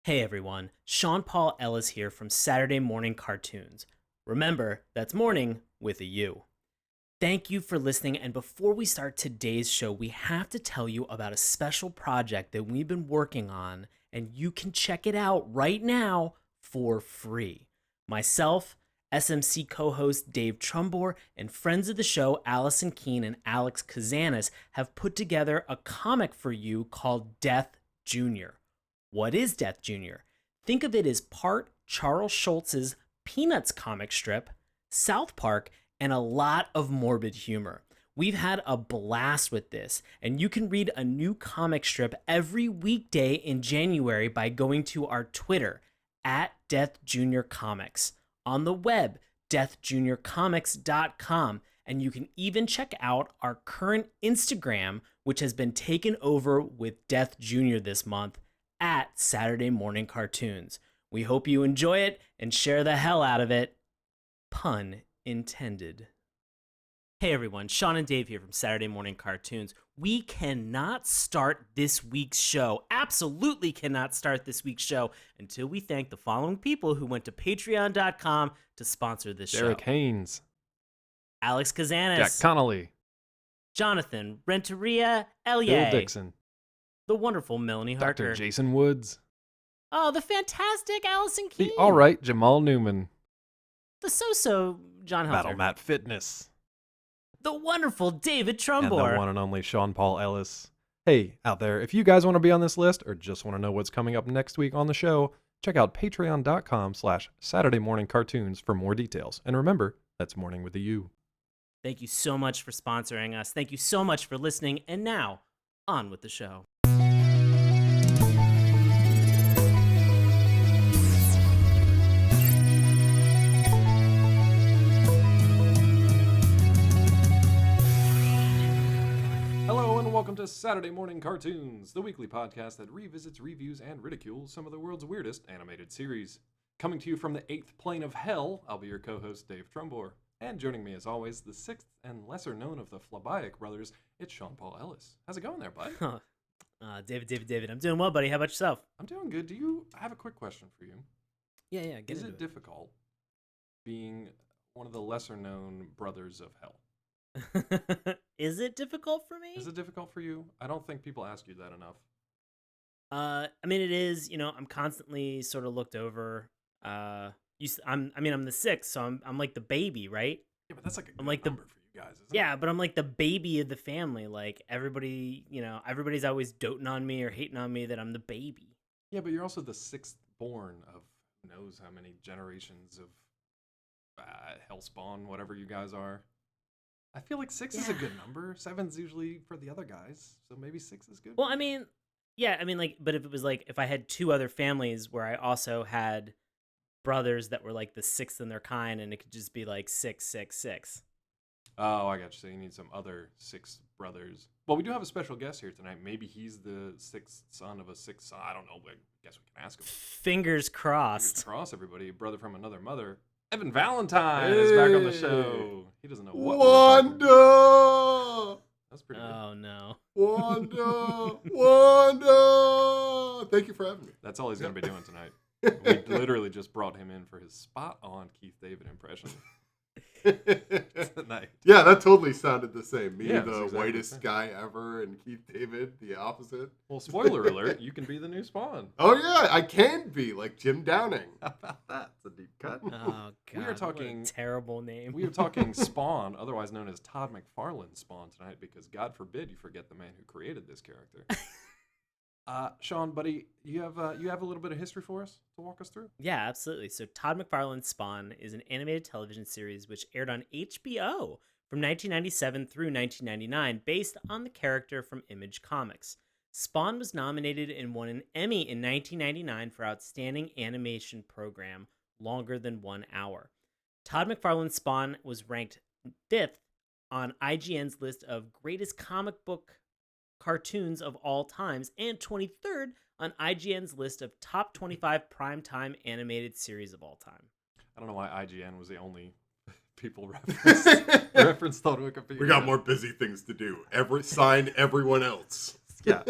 Hey everyone, Sean Paul Ellis here from Saturday Morning Cartoons. Remember, that's morning with a U. Thank you for listening, and before we start today's show, we have to tell you about a special project that we've been working on, and you can check it out right now for free. Myself, SMC co-host Dave Trumbore, and friends of the show Allison Keene and Alex Kazanis have put together a comic for you called Death Jr. What is Death Jr.? Think of it as part Charles Schulz's Peanuts comic strip, South Park, and a lot of morbid humor. We've had a blast with this, and you can read a new comic strip every weekday in January by going to our Twitter, @DeathJuniorComics, on the web, deathjuniorcomics.com, and you can even check out our current Instagram, which has been taken over with Death Jr. this month, @Saturday Morning Cartoons. We hope you enjoy it and share the hell out of it. Pun intended. Hey everyone, Sean and Dave here from Saturday Morning Cartoons. We cannot start this week's show, absolutely cannot start this week's show, until we thank the following people who went to patreon.com to sponsor this show. Derek Haynes, Alex Kazanis, Jack Connolly, Jonathan Renteria, Bill Elliot, Dixon, the wonderful Melanie Harker, Dr. Jason Woods, oh, the fantastic Allison Keene, the alright Jamal Newman, the so-so John Helter, Battle Mat Fitness, the wonderful David and the Trumbore, one and only Sean Paul Ellis. Hey, out there, if you guys want to be on this list or just want to know what's coming up next week on the show, check out patreon.com/Saturday Morning Cartoons for more details. And remember, that's morning with a U. Thank you so much for sponsoring us. Thank you so much for listening. And now, on with the show. Hello and welcome to Saturday Morning Cartoons, the weekly podcast that revisits, reviews, and ridicules some of the world's weirdest animated series. Coming to you from the 8th plane of hell, I'll be your co-host Dave Trumbore. And joining me as always, the 6th and lesser known of the Flabayak brothers, it's Sean Paul Ellis. How's it going there, bud? David. I'm doing well, buddy. How about yourself? I'm doing good. I have a quick question for you. Yeah. Is it difficult being one of the lesser known brothers of hell? Is it difficult for me? Is it difficult for you? I don't think people ask you that enough. I mean, it is. I'm constantly sort of looked over. I'm the 6th, so I'm like the baby, right? Yeah, but that's like a good like number for you guys, isn't it? Yeah, but I'm like the baby of the family. Like everybody's always doting on me or hating on me that I'm the baby. Yeah, but you're also the 6th born of who knows how many generations of Hellspawn, whatever you guys are. I feel like 6 is a good number. 7's usually for the other guys, so maybe 6 is good. Well, but if it was like if I had two other families where I also had brothers that were like the 6th in their kind, and it could just be like 666. Oh, I got you. So you need some other 6 brothers. Well, we do have a special guest here tonight. Maybe he's the 6th son of a 6th son. I don't know. I guess we can ask him. Fingers crossed. Fingers crossed, everybody. Brother from another mother. Evan Valentine is back on the show. He doesn't know what Wanda! That's pretty good. Oh, no. Wanda! Thank you for having me. That's all he's going to be doing tonight. We literally just brought him in for his spot-on Keith David impression tonight. Yeah, that totally sounded the same. Me, Yeah, the exactly whitest guy ever, and Keith David, the opposite. Well, spoiler alert, you can be the new Spawn. Oh, yeah, I can be, like Jim Downing. How about that? It's a deep cut. Oh, God. We are talking what a terrible name. We are talking Spawn, otherwise known as Todd McFarlane Spawn tonight, because God forbid you forget the man who created this character. Sean, buddy, you have a little bit of history for us to walk us through? Yeah, absolutely. So Todd McFarlane Spawn is an animated television series which aired on HBO from 1997 through 1999 based on the character from Image Comics. Spawn was nominated and won an Emmy in 1999 for Outstanding Animation Program, longer than 1 hour. Todd McFarlane Spawn was ranked 5th on IGN's list of greatest comic book cartoons of all times and 23rd on IGN's list of top 25 primetime animated series of all time. I don't know why IGN was the only people referenced on Wikipedia. We got more busy things to do. Sign everyone else. Yeah.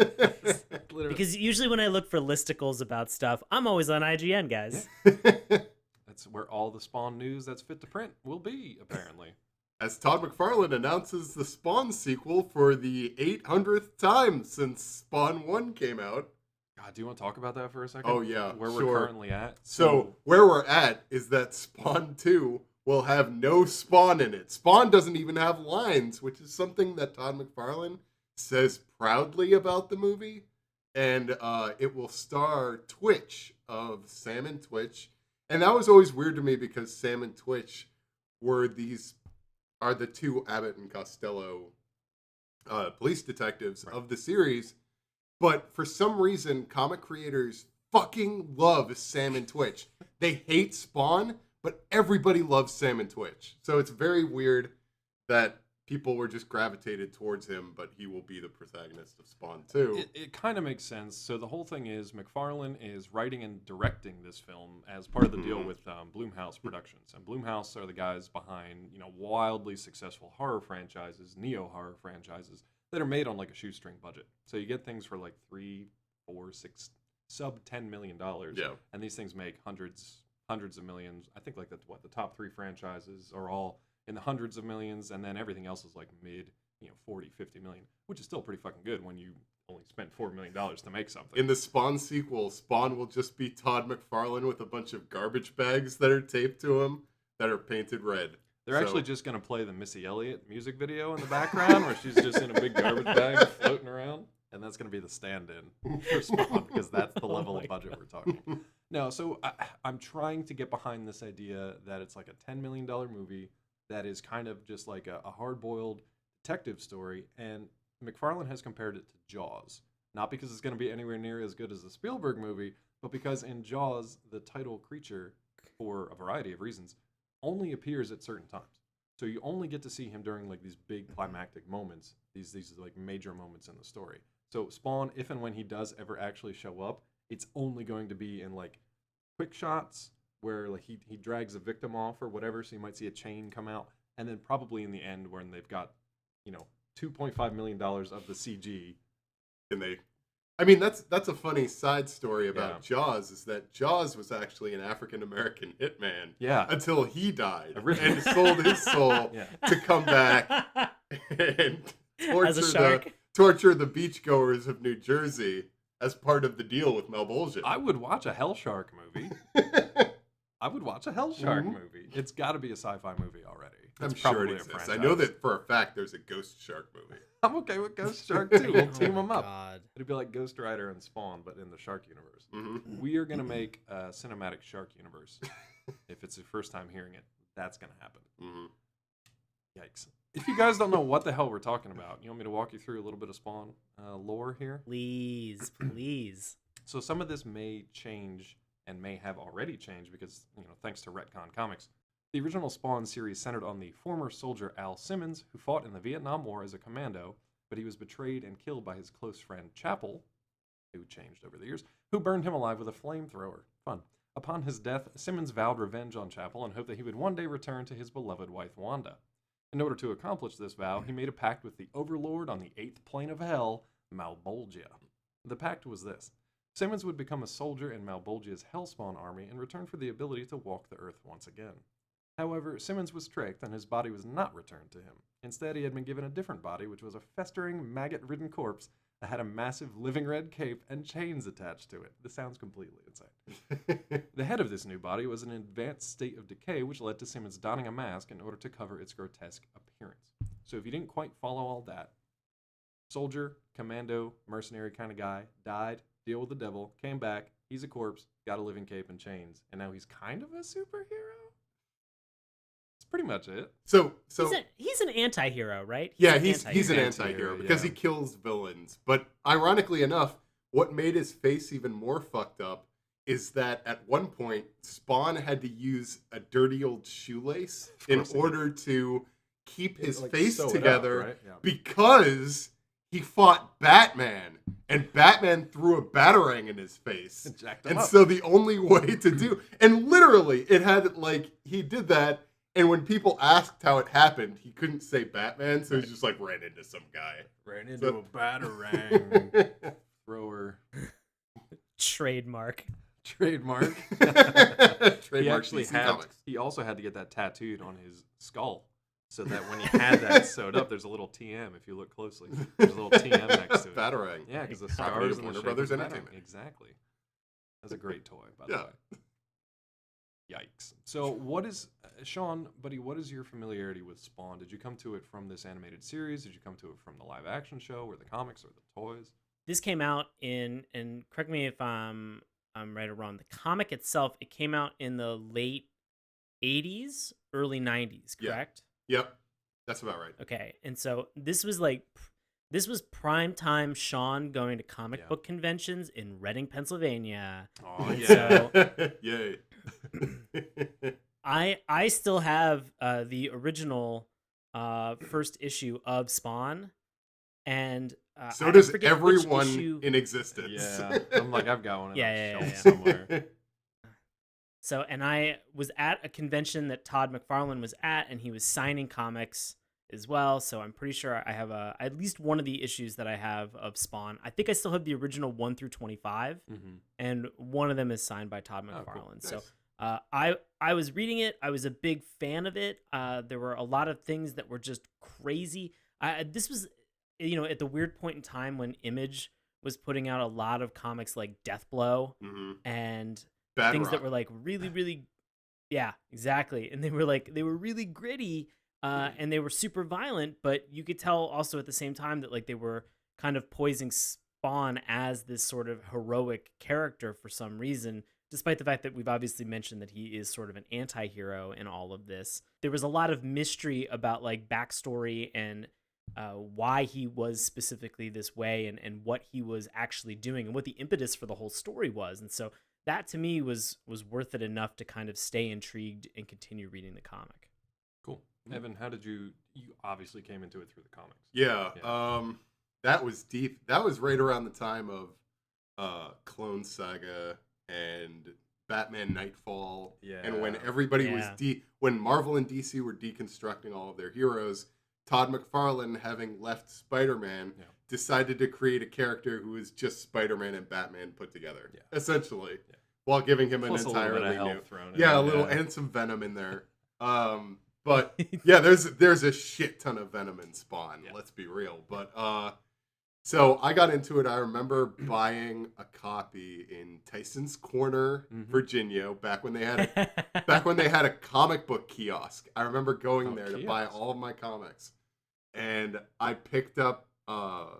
Literally. Because usually when I look for listicles about stuff, I'm always on IGN, guys. That's where all the Spawn news that's fit to print will be, apparently. As Todd McFarlane announces the Spawn sequel for the 800th time since Spawn 1 came out. God, do you want to talk about that for a second? Oh, yeah, Where sure. we're currently at? So where we're at is that Spawn 2 will have no Spawn in it. Spawn doesn't even have lines, which is something that Todd McFarlane says proudly about the movie. And it will star Twitch of Sam and Twitch. And that was always weird to me because Sam and Twitch are the two Abbott and Costello police detectives of the series. But for some reason, comic creators fucking love Sam and Twitch. They hate Spawn, but everybody loves Sam and Twitch. So it's very weird that people were just gravitated towards him, but he will be the protagonist of Spawn 2. It kind of makes sense. So the whole thing is McFarlane is writing and directing this film as part of the deal with Blumhouse Productions. And Blumhouse are the guys behind, wildly successful horror franchises, neo-horror franchises, that are made on like a shoestring budget. So you get things for like $3, $4, $6, sub $10 million. Yeah. And these things make hundreds of millions. I think like the top 3 franchises are all in the hundreds of millions, and then everything else is like mid, 40, 50 million, which is still pretty fucking good when you only spent $4 million to make something. In the Spawn sequel, Spawn will just be Todd McFarlane with a bunch of garbage bags that are taped to him that are painted red. They're actually just going to play the Missy Elliott music video in the background where she's just in a big garbage bag floating around, and that's going to be the stand-in for Spawn because that's the level of budget we're talking. No, so I'm trying to get behind this idea that it's like a $10 million movie that is kind of just like a hard-boiled detective story, and McFarlane has compared it to Jaws. Not because it's going to be anywhere near as good as the Spielberg movie, but because in Jaws, the title creature, for a variety of reasons, only appears at certain times. So you only get to see him during like these big climactic moments, these like major moments in the story. So Spawn, if and when he does ever actually show up, it's only going to be in like quick shots, where like he drags a victim off or whatever, so you might see a chain come out, and then probably in the end when they've got, $2.5 million of the CG. And that's a funny side story about Jaws, is that Jaws was actually an African American hitman until he died and sold his soul to come back and torture the beachgoers of New Jersey as part of the deal with Mel Bolger. I would watch a Hell Shark movie. I would watch a Hell Shark movie. It's got to be a sci-fi movie already. I'm sure it exists. I know that for a fact there's a Ghost Shark movie. I'm okay with Ghost Shark too. We'll team them up. God. It'd be like Ghost Rider and Spawn, but in the Shark universe. We are going to make a cinematic Shark universe. If it's your first time hearing it, that's going to happen. Yikes. If you guys don't know what the hell we're talking about, you want me to walk you through a little bit of Spawn lore here? Please. So some of this may change and may have already changed because, thanks to Retcon Comics. The original Spawn series centered on the former soldier Al Simmons, who fought in the Vietnam War as a commando, but he was betrayed and killed by his close friend Chapel, who changed over the years, who burned him alive with a flamethrower. Fun. Upon his death, Simmons vowed revenge on Chapel and hoped that he would one day return to his beloved wife Wanda. In order to accomplish this vow, he made a pact with the Overlord on the 8th plane of hell, Malbolgia. The pact was this. Simmons would become a soldier in Malbolgia's Hellspawn army in return for the ability to walk the earth once again. However, Simmons was tricked and his body was not returned to him. Instead, he had been given a different body, which was a festering, maggot-ridden corpse that had a massive living red cape and chains attached to it. This sounds completely insane. The head of this new body was in an advanced state of decay, which led to Simmons donning a mask in order to cover its grotesque appearance. So if you didn't quite follow all that, soldier, commando, mercenary kind of guy, died, deal with the devil, came back, he's a corpse, got a living cape and chains, and now he's kind of a superhero? That's pretty much it. So he's an anti-hero, right? He's an anti-hero because he kills villains. But ironically enough, what made his face even more fucked up is that at one point, Spawn had to use a dirty old shoelace in order to keep his face together, right? because he fought Batman, and Batman threw a batarang in his face. Jacked him up. So the only way to do, and literally it had he did that, And when people asked how it happened, he couldn't say Batman, so he's just like ran into some guy. Ran into a batarang thrower. Trademark. Trademark. Trademark he also had to get that tattooed on his skull. So that when he had that sewed up, there's a little TM if you look closely. There's a little TM next to it. Batarang. Yeah, because the Property stars of and the Warner shape Brothers of Entertainment. Exactly. That's a great toy, by the way. Yikes. So what is, Sean, buddy, what is your familiarity with Spawn? Did you come to it from this animated series? Did you come to it from the live action show or the comics or the toys? This came out in, and correct me if I'm right or wrong, the comic itself, it came out in the late 80s, early 90s, correct? Yep. That's about right. Okay. And so this was prime time Sean going to comic book conventions in Reading, Pennsylvania. Oh, yeah. So Yay. I still have the original first issue of Spawn, and so I does forget which everyone issue. in existence. Yeah. I'm like, I've got one on Yeah. shelf somewhere. So, and I was at a convention that Todd McFarlane was at, and he was signing comics as well. So I'm pretty sure I have at least one of the issues that I have of Spawn. I think I still have the original 1 through 25, and one of them is signed by Todd McFarlane. Cool. So I was reading it. I was a big fan of it. There were a lot of things that were just crazy. This was, at the weird point in time when Image was putting out a lot of comics like Deathblow and Bad things Rock. that were like really, really, yeah, exactly. And they were really gritty, and they were super violent, but you could tell also at the same time that like they were kind of poising Spawn as this sort of heroic character for some reason, despite the fact that we've obviously mentioned that he is sort of an anti-hero in all of this. There was a lot of mystery about like backstory and why he was specifically this way and what he was actually doing and what the impetus for the whole story was. And so that to me was worth it enough to kind of stay intrigued and continue reading the comic. Cool. Evan, how did you obviously came into it through the comics. Yeah. That was deep. That was right around the time of Clone Saga and Batman Nightfall. Yeah. And when everybody was when Marvel and DC were deconstructing all of their heroes, Todd McFarlane, having left Spider-Man, decided to create a character who is just Spider-Man and Batman put together, essentially, while giving him Plus an entirely new, a little and some venom in there. But yeah, there's a shit ton of venom in Spawn. Let's be real. But so I got into it. I remember buying a copy in Tyson's Corner, Virginia, back when they had a comic book kiosk. I remember going there to buy all of my comics. And I picked up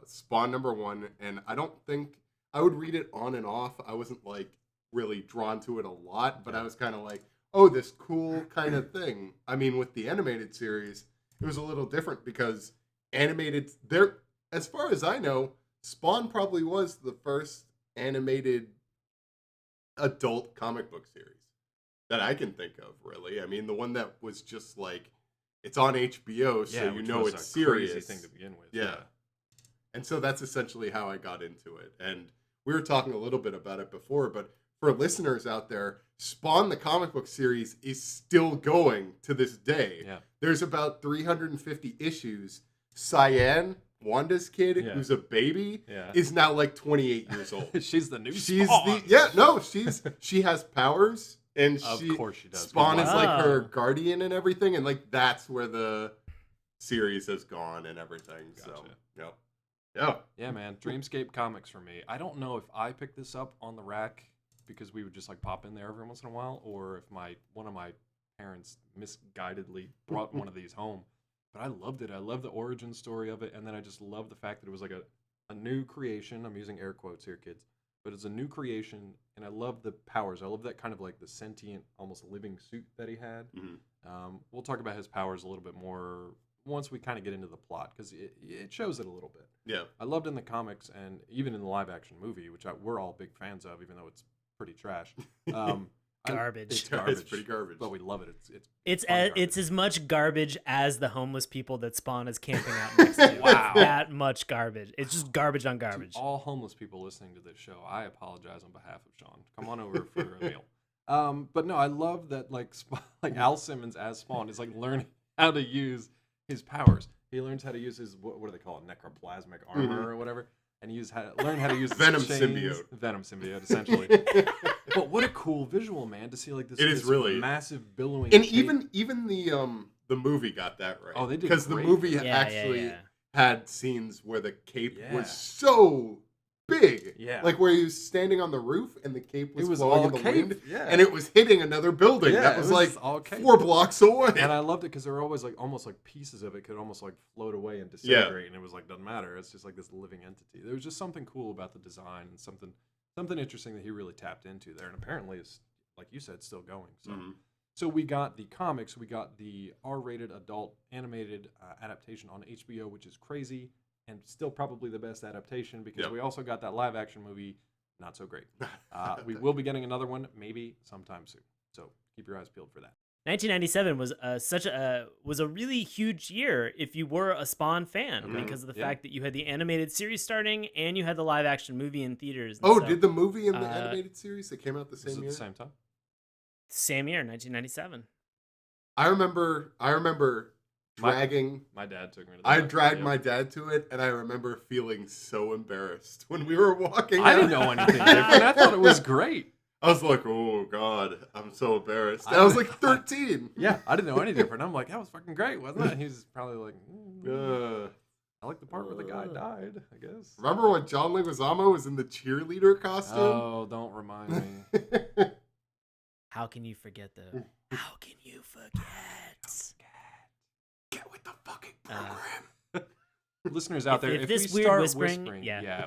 Spawn #1, and I don't think I would read it on and off. I wasn't like really drawn to it a lot, but I was kind of like, oh, this cool kind of thing. I mean, with the animated series, it was a little different because animated there, as far as I know, Spawn probably was the first animated adult comic book series that I can think of, really. I mean, the one that was just like, it's on HBO, so you know it's serious. Crazy thing to begin with. Yeah. And so that's essentially how I got into it. And we were talking a little bit about it before, but for listeners out there, Spawn the comic book series is still going to this day. Yeah. There's about 350 issues. Cyan, Wanda's kid, who's a baby, is now like 28 years old. She's the new Spawn. She has powers. And of course she does. Spawn is like her guardian and everything, and like that's where the series has gone and everything. Gotcha. So, yeah, man. Dreamscape Comics for me. I don't know if I picked this up on the rack because we would just like pop in there every once in a while, or if one of my parents misguidedly brought one of these home. But I loved it. I love the origin story of it, and then I just love the fact that it was like a new creation. I'm using air quotes here, kids. But it's a new creation, and I love the powers. I love that kind of like the sentient, almost living suit that he had. We'll talk about his powers a little bit more once we kind of get into the plot, because it shows it a little bit. Yeah. I loved in the comics, and even in the live-action movie, which we're all big fans of, even though it's pretty trash. Garbage. It's garbage. It's pretty garbage. But we love it. It's as much garbage as the homeless people that Spawn is camping out next to. Wow. It's that much garbage. It's just garbage on garbage. To all homeless people listening to this show, I apologize on behalf of Sean. Come on over for a meal. But no, I love that like Al Simmons as Spawn is like learning how to use his powers. He learns how to use his what do they call it, necroplasmic armor or whatever, and learn how to use Venom chains. symbiote. Venom symbiote, essentially. But what a cool visual, man, to see like this. It is really massive billowing. And cape. even the movie got that right. Oh, they did because the great. movie actually had scenes where the cape was so big. Yeah. Like where he was standing on the roof and the cape was blowing in the cape. wind. Yeah. And it was hitting another building that was like all cape. 4 blocks away. And I loved it because there were always like almost like pieces of it could almost like float away and disintegrate, and it was like doesn't matter. It's just like this living entity. There was just something cool about the design and something interesting that he really tapped into there, and apparently it's like you said, still going. So. So we got the comics, we got the R-rated adult animated adaptation on HBO, which is crazy, and still probably the best adaptation because we also got that live-action movie, not so great. We will be getting another one, maybe sometime soon. So keep your eyes peeled for that. 1997 was a really huge year if you were a Spawn fan because of the fact that you had the animated series starting and you had the live-action movie in theaters. Oh, did the movie and the animated series that came out the same year? At the same time? Same year, 1997. I remember dragging. My dad took me to that. I dragged my dad to it, and I remember feeling so embarrassed when we were walking. I didn't know anything different. I thought it was great. I was like, oh, God, I'm so embarrassed. I was like 13. Yeah, I didn't know any different. I'm like, that was fucking great, wasn't it? He was probably like, I like the part where the guy died, I guess. Remember when John Leguizamo was in the cheerleader costume? Oh, don't remind me. How can you forget the? How can you forget? Get with the fucking program. Listeners out there, if this we weird start whispering,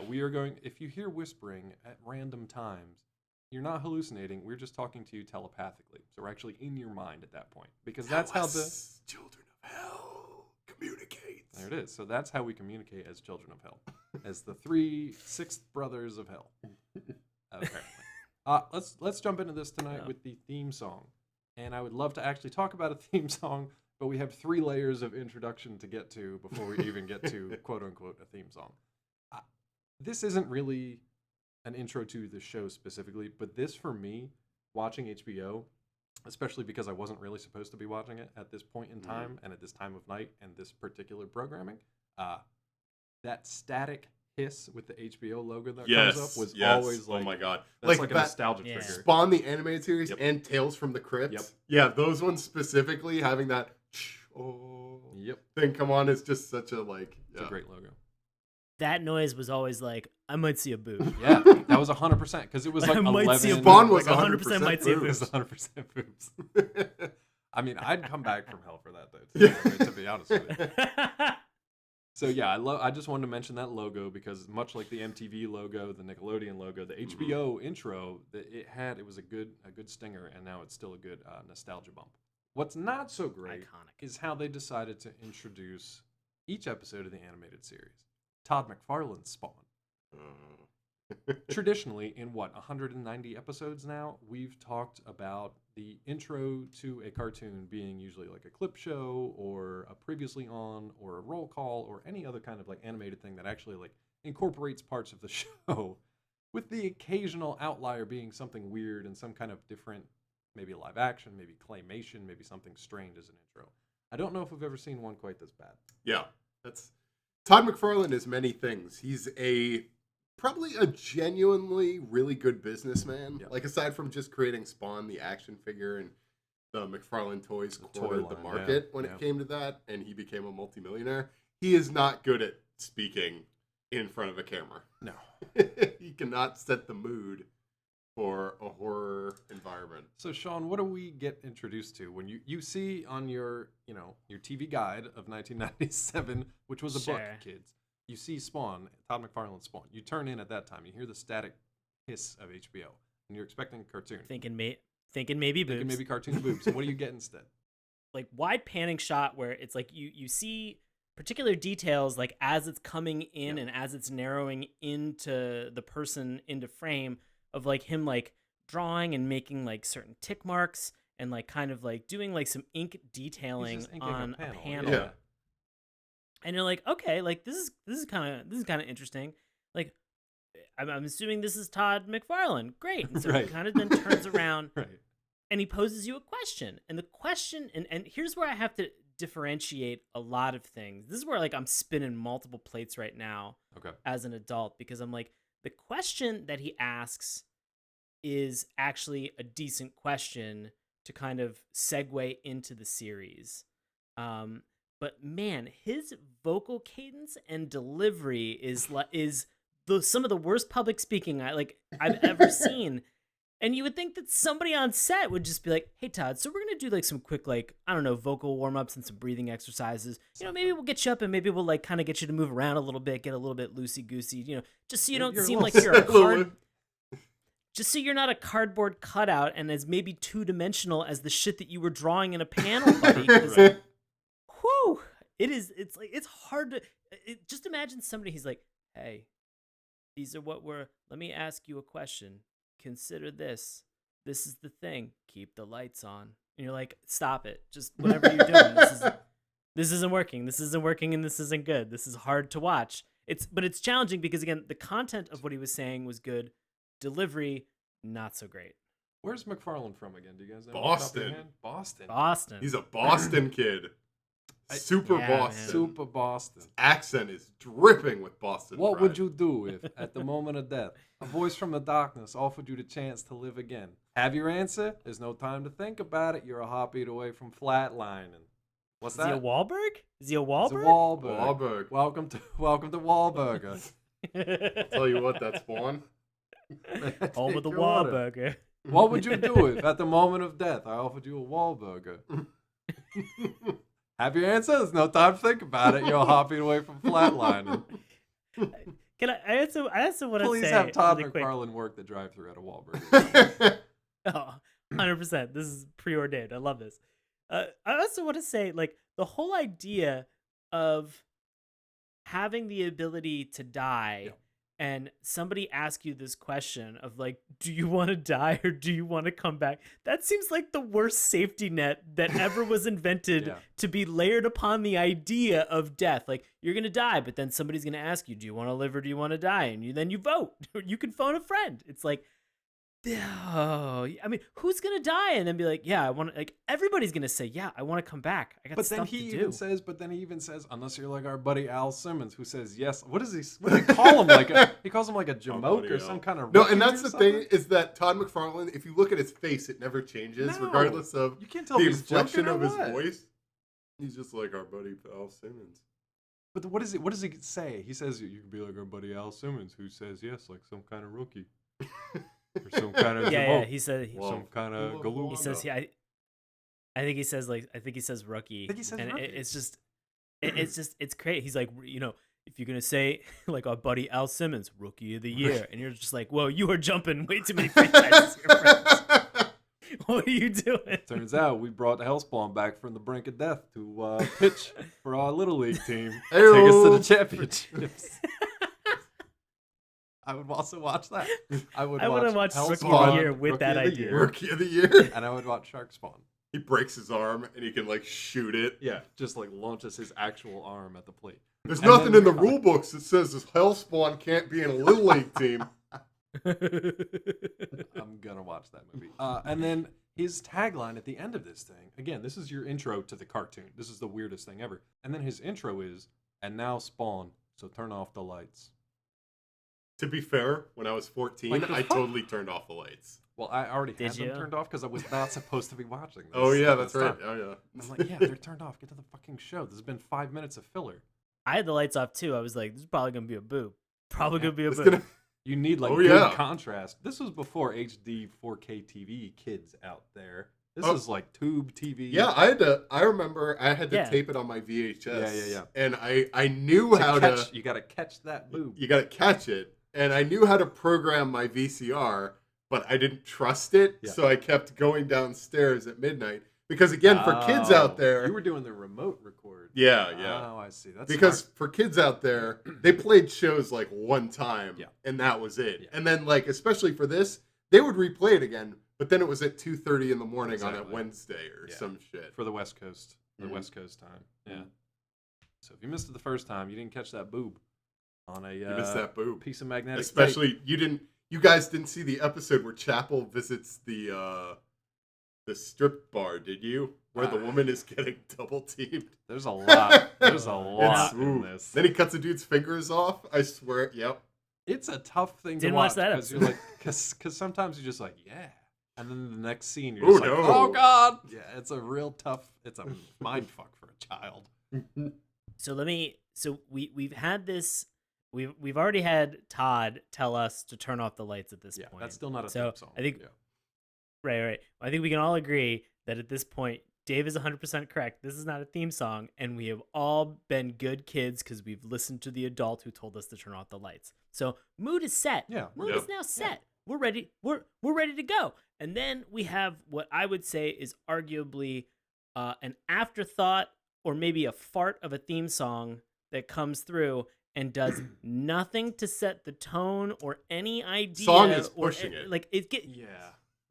we are going. If you hear whispering at random times, you're not hallucinating. We're just talking to you telepathically. So we're actually in your mind at that point because that's how the children of hell communicates. There it is. So that's how we communicate as children of hell, as the sixth brothers of hell. Apparently. Let's jump into this tonight with the theme song. And I would love to actually talk about a theme song, but we have 3 layers of introduction to get to before we even get to quote-unquote a theme song. This isn't really an intro to the show specifically, but this for me, watching HBO, especially because I wasn't really supposed to be watching it at this point in time and at this time of night and this particular programming, that static hiss with the HBO logo that comes up was always like, oh my God, that's like a nostalgia trigger. Spawn the animated series and Tales from the Crypt. Yeah, those ones specifically having that thing come on is just such a it's a great logo. That noise was always like, I might see a boob. Yeah, that was 100% because it was like 11. Spawn was like 100% might see a boobs. It was 100% boobs. I mean, I'd come back from hell for that though. To be honest with you. So yeah, I just wanted to mention that logo because much like the MTV logo, the Nickelodeon logo, the HBO intro, it was a good stinger, and now it's still a good nostalgia bump. What's not so great is how they decided to introduce each episode of the animated series. Todd McFarlane Spawn. Traditionally, in 190 episodes now, we've talked about the intro to a cartoon being usually like a clip show or a previously on or a roll call or any other kind of like animated thing that actually like incorporates parts of the show, with the occasional outlier being something weird and some kind of different, maybe live action, maybe claymation, maybe something strange as an intro. I don't know if we've ever seen one quite this bad. Yeah, Todd McFarlane is many things. He's probably a genuinely really good businessman. Yep. Like aside from just creating Spawn, the action figure, and the McFarlane toys cornered the line, market when it came to that, and he became a multimillionaire. He is not good at speaking in front of a camera. No. He cannot set the mood for a horror environment. So Sean, what do we get introduced to when you see on your TV guide of 1997, which was a book, kids? You see Spawn, Todd McFarlane Spawn. You turn in at that time. You hear the static hiss of HBO, and you're expecting a cartoon. Thinking maybe boobs. Thinking maybe cartoon boobs. So what do you get instead? Like wide panning shot where it's like you see particular details like as it's coming in and as it's narrowing into the person into frame of like him like drawing and making like certain tick marks and like kind of like doing like some ink detailing on a panel. Yeah. And you're like, okay, like this is kind of interesting. Like, I'm assuming this is Todd McFarlane. Great. And so Right. he kind of then turns around, Right. and he poses you a question. And the question, and here's where I have to differentiate a lot of things. This is where like I'm spinning multiple plates right now as an adult, because I'm like, the question that he asks is actually a decent question to kind of segue into the series. But man, his vocal cadence and delivery is some of the worst public speaking I've ever seen. And you would think that somebody on set would just be like, "Hey Todd, so we're gonna do like some quick vocal warm ups and some breathing exercises. Maybe we'll get you up and maybe we'll like kind of get you to move around a little bit, get a little bit loosey goosey. Just so you don't seem like you're a card." Just so you're not a cardboard cutout and as maybe 2-dimensional as the shit that you were drawing in a panel, buddy. Whew, it's hard to. Just imagine somebody. He's like, "Hey, these are let me ask you a question. Consider this. This is the thing. Keep the lights on." And you're like, "Stop it. Just whatever you're doing. This isn't working. This isn't working, and this isn't good. This is hard to watch." But it's challenging because again, the content of what he was saying was good. Delivery, not so great. Where's McFarlane from again? Do you guys know? Boston. Boston. He's a Boston kid. Super Boston. Man. Super Boston. His accent is dripping with Boston. What pride. would you do if, at the moment of death, a voice from the darkness offered you the chance to live again? Have your answer? There's no time to think about it. You're a heartbeat away from flatlining. What's that? Is he a Wahlberg? Is he a Wahlberg? It's a Wahlberg. Wahlberg. Welcome to Wahlburger. I'll tell you what, that's Spawn. Home of the Wahlburger. What would you do if, at the moment of death, I offered you a Wahlburger? Have your answer? There's no time to think about it. You're a heartbeat away from flatlining. Can I also want to say... Please have Todd really McFarlane work the drive-thru at a Wahlburger. Oh, 100%. This is preordained. I love this. I also want to say, like, the whole idea of having the ability to die and somebody ask you this question of, like, do you want to die or do you want to come back? That seems like the worst safety net that ever was invented to be layered upon the idea of death. Like, you're going to die, but then somebody's going to ask you, do you want to live or do you want to die? And then you vote. You can phone a friend. It's like, oh, I mean, who's gonna die and then be like, yeah, I want to, like, everybody's gonna say, yeah, I want to come back. I got stuff to do. But then he even says, unless you're like our buddy Al Simmons, who says yes. What do they call him? He calls him like a jamoke or some kind of. No, and that's the thing is that Todd McFarlane, if you look at his face, it never changes, regardless of you can't tell the he's inflection of his what. voice. He's just like our buddy Al Simmons. But what is it? What does he say? He says you can be like our buddy Al Simmons, who says yes, like some kind of rookie. Or some kind of he said some kind of galoo. He says I think he says rookie. I think he says and rookie. It's crazy. He's like, if you're gonna say like our buddy Al Simmons, rookie of the year, and you're just like, whoa, you are jumping way too many franchises here, friends. What are you doing? Turns out we brought the Hellspawn back from the brink of death to pitch for our little league team. Hey-o. Take us to the championships. I would also watch that. I would watch Rookie of the Year with that idea. Rookie of the Year. And I would watch Shark Spawn. He breaks his arm and he can like shoot it. Yeah, just like launches his actual arm at the plate. There's nothing in the rule books that says this Hellspawn can't be in a little league team. I'm gonna watch that movie. And then his tagline at the end of this thing, again, this is your intro to the cartoon. This is the weirdest thing ever. And then his intro is, and now Spawn, so turn off the lights. To be fair, when I was 14, I totally turned off the lights. Well, I already had them turned off because I was not supposed to be watching this. Oh, yeah, that's right. Oh, yeah. I'm like, yeah, they're turned off. Get to the fucking show. This has been 5 minutes of filler. I had the lights off, too. I was like, this is probably going to be a boob. Probably going to be a boob. You need, like, good contrast. This was before HD 4K TV kids out there. This is like tube TV. Yeah, I remember I had to tape it on my VHS. Yeah. And I knew how to... You got to catch that boob. You got to catch it. And I knew how to program my VCR, but I didn't trust it. Yeah. So I kept going downstairs at midnight. Because again, for kids out there... You were doing the remote record. Yeah. Oh, I see. That's because smart. For kids out there, they played shows like one time, and that was it. Yeah. And then, like, especially for this, they would replay it again, but then it was at 2:30 in the morning on a Wednesday or some shit. For the West Coast. The West Coast time. Yeah. So if you missed it the first time, you didn't catch that boob on a you missed that boob. Piece of magnetic Especially, tape. You guys didn't see the episode where Chapel visits the the strip bar, did you? Where the woman is getting double teamed. There's a lot. There's a lot in this. Then he cuts a dude's fingers off. I swear. Yep. It's a tough thing Didn't to watch watch that because you're episode. like, because sometimes you're just like, yeah, and then the next scene you're just like, no. oh god, yeah, it's a real tough. It's a mind fuck for a child. So we've had this. We've already had Todd tell us to turn off the lights at this Yeah, point. that's still not a So theme song. I think yeah. right. I think we can all agree that at this point, Dave is 100% correct. This is not a theme song, and we have all been good kids because we've listened to the adult who told us to turn off the lights. So mood is set. Yeah, Mood is now set. We're ready. We're ready to go. And then we have what I would say is arguably an afterthought or maybe a fart of a theme song that comes through and does nothing to set the tone or any idea. Song is pushing it. Like it get. Yeah.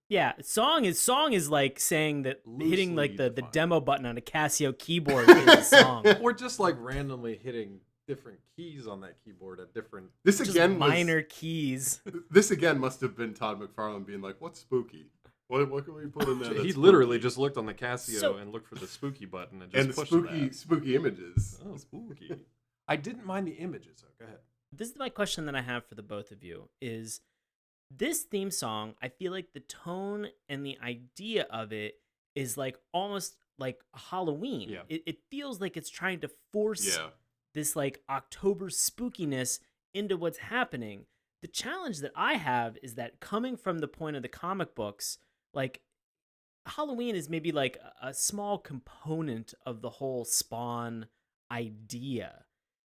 Yeah, song is like saying that hitting like the defined. demo button on a Casio keyboard is a song. Or just like randomly hitting different keys on that keyboard at different. This Just again minor keys. This again must have been Todd McFarlane being like, "What's spooky? What can we put in there?" He that's literally spooky?" just looked on the Casio So- and looked for the spooky button and just and the pushed spooky that. spooky images. Oh, spooky. I didn't mind the images though. Go ahead. This is my question that I have for the both of you is this theme song, I feel like the tone and the idea of it is like almost like Halloween. Yeah. It feels like it's trying to force Yeah. this like October spookiness into what's happening. The challenge that I have is that coming from the point of the comic books, like Halloween is maybe like a small component of the whole Spawn idea.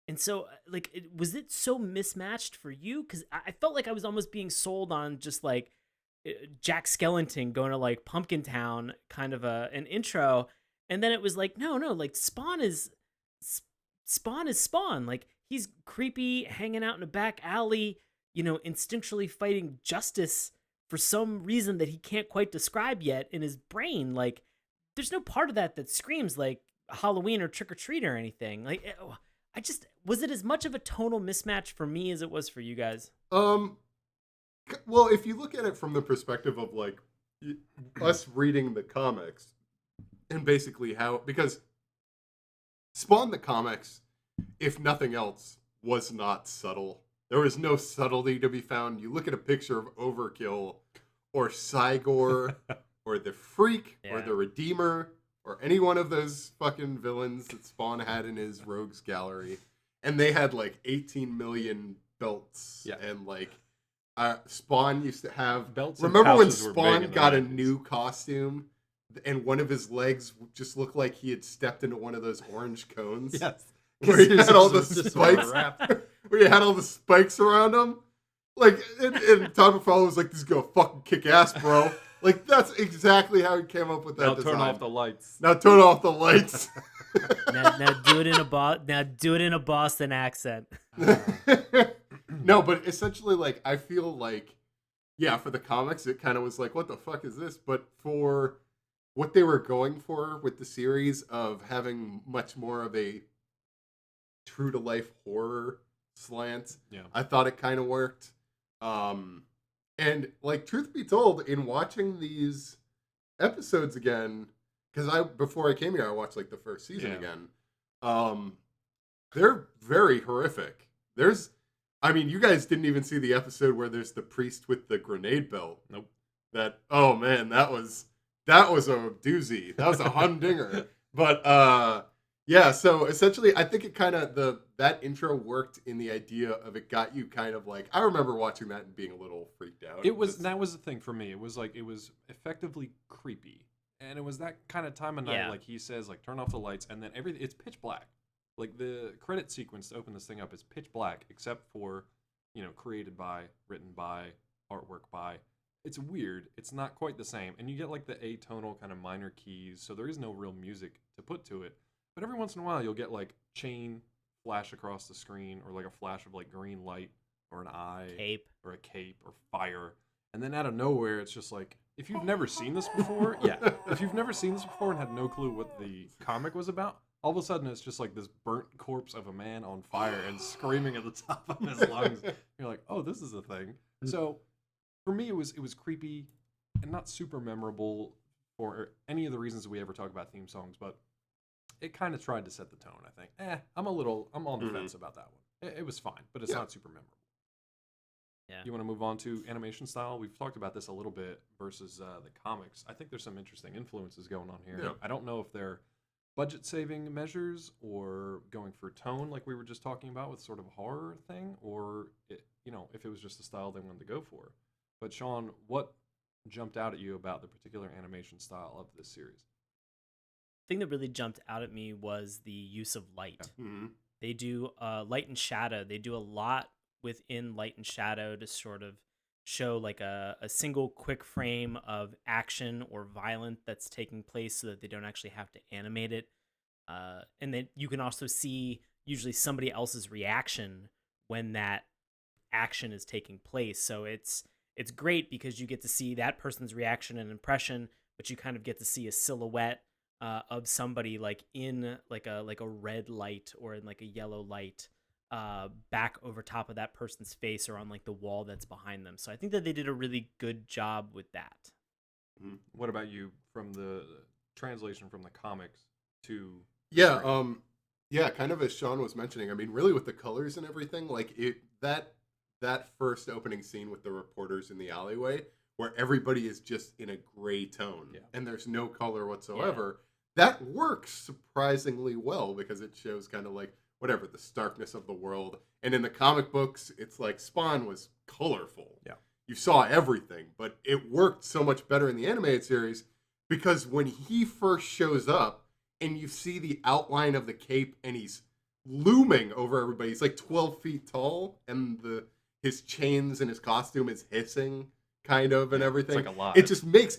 And so, like, was it so mismatched for you? Because I felt like I was almost being sold on just like Jack Skellington going to like Pumpkin Town, kind of an intro, and then it was like, no, like Spawn is Spawn. Like he's creepy, hanging out in a back alley, instinctually fighting justice for some reason that he can't quite describe yet in his brain. Like, there's no part of that screams like Halloween or trick or treat or anything. Like. Was it as much of a tonal mismatch for me as it was for you guys? Well, if you look at it from the perspective of like us reading the comics and basically because Spawn the comics, if nothing else, was not subtle. There was no subtlety to be found. You look at a picture of Overkill or Cygor or the Freak or the Redeemer or any one of those fucking villains that Spawn had in his rogues gallery, and they had like 18 million belts. Yeah. And like Spawn used to have Belts and remember when pouches were big Spawn in the got a 90s. new costume and one of his legs just looked like he had stepped into one of those orange cones? Yes. Where he had all the It's just spikes wrapped. where you had all the spikes around him. Like, and Todd McFarlane was like, "This is gonna fucking kick ass, bro." Like, that's exactly how he came up with that Now design. turn off the lights. Now turn off the lights. now do it in a Boston accent. No, but essentially, like, I feel like, yeah, for the comics, it kind of was like, what the fuck is this? But for what they were going for with the series of having much more of a true to life horror slant, Yeah. I thought it kind of worked. And like, truth be told, in watching these episodes again, because before I came here, I watched like the first season again. They're very horrific. You guys didn't even see the episode where there's the priest with the grenade belt. Nope. Oh man, that was a doozy. That was a humdinger. But yeah, so essentially, I think it kind of that intro worked in the idea of it got you kind of like, I remember watching that and being a little freaked out. That was the thing for me. It was effectively creepy, and it was that kind of time of night. Yeah. Like he says, like turn off the lights, and then everything. It's pitch black. Like the credit sequence to open this thing up is pitch black, except for created by, written by, artwork by. It's weird. It's not quite the same, and you get like the atonal kind of minor keys, so there is no real music to put to it. But every once in a while, you'll get like chain flash across the screen, or like a flash of like green light, or an eye, Cape. or a cape, or fire. And then out of nowhere, it's just like, if you've never seen this before, if you've never seen this before and had no clue what the comic was about, all of a sudden it's just like this burnt corpse of a man on fire and screaming at the top of his lungs. You're like, oh, this is a thing. So for me, it was creepy and not super memorable. for any of the reasons we ever talk about theme songs, but it kind of tried to set the tone, I think. I'm on the fence about that one. It was fine, but it's not super memorable. Yeah. You want to move on to animation style? We've talked about this a little bit versus the comics. I think there's some interesting influences going on here. Yeah. I don't know if they're budget-saving measures or going for tone like we were just talking about with sort of a horror thing, or if it was just the style they wanted to go for. But Sean, what jumped out at you about the particular animation style of this series? The thing that really jumped out at me was the use of light. Yeah. Mm-hmm. They do light and shadow. They do a lot within light and shadow to sort of show like a single quick frame of action or violence that's taking place so that they don't actually have to animate it. And then you can also see usually somebody else's reaction when that action is taking place. So it's great because you get to see that person's reaction and impression, but you kind of get to see a silhouette of somebody like in like a red light or in like a yellow light back over top of that person's face or on like the wall that's behind them. So I think that they did a really good job with that. What about you, from the translation from the comics to Yeah, screen? kind of as Sean was mentioning. I mean, really with the colors and everything, like that first opening scene with the reporters in the alleyway where everybody is just in a gray tone and there's no color whatsoever. That works surprisingly well because it shows kind of like whatever the starkness of the world. And in the comic books, it's like Spawn was colorful. Yeah. You saw everything, but it worked so much better in the animated series because when he first shows up and you see the outline of the cape and he's looming over everybody, he's like 12 feet tall and his chains and his costume is hissing kind of and everything. It's like a lot. It just makes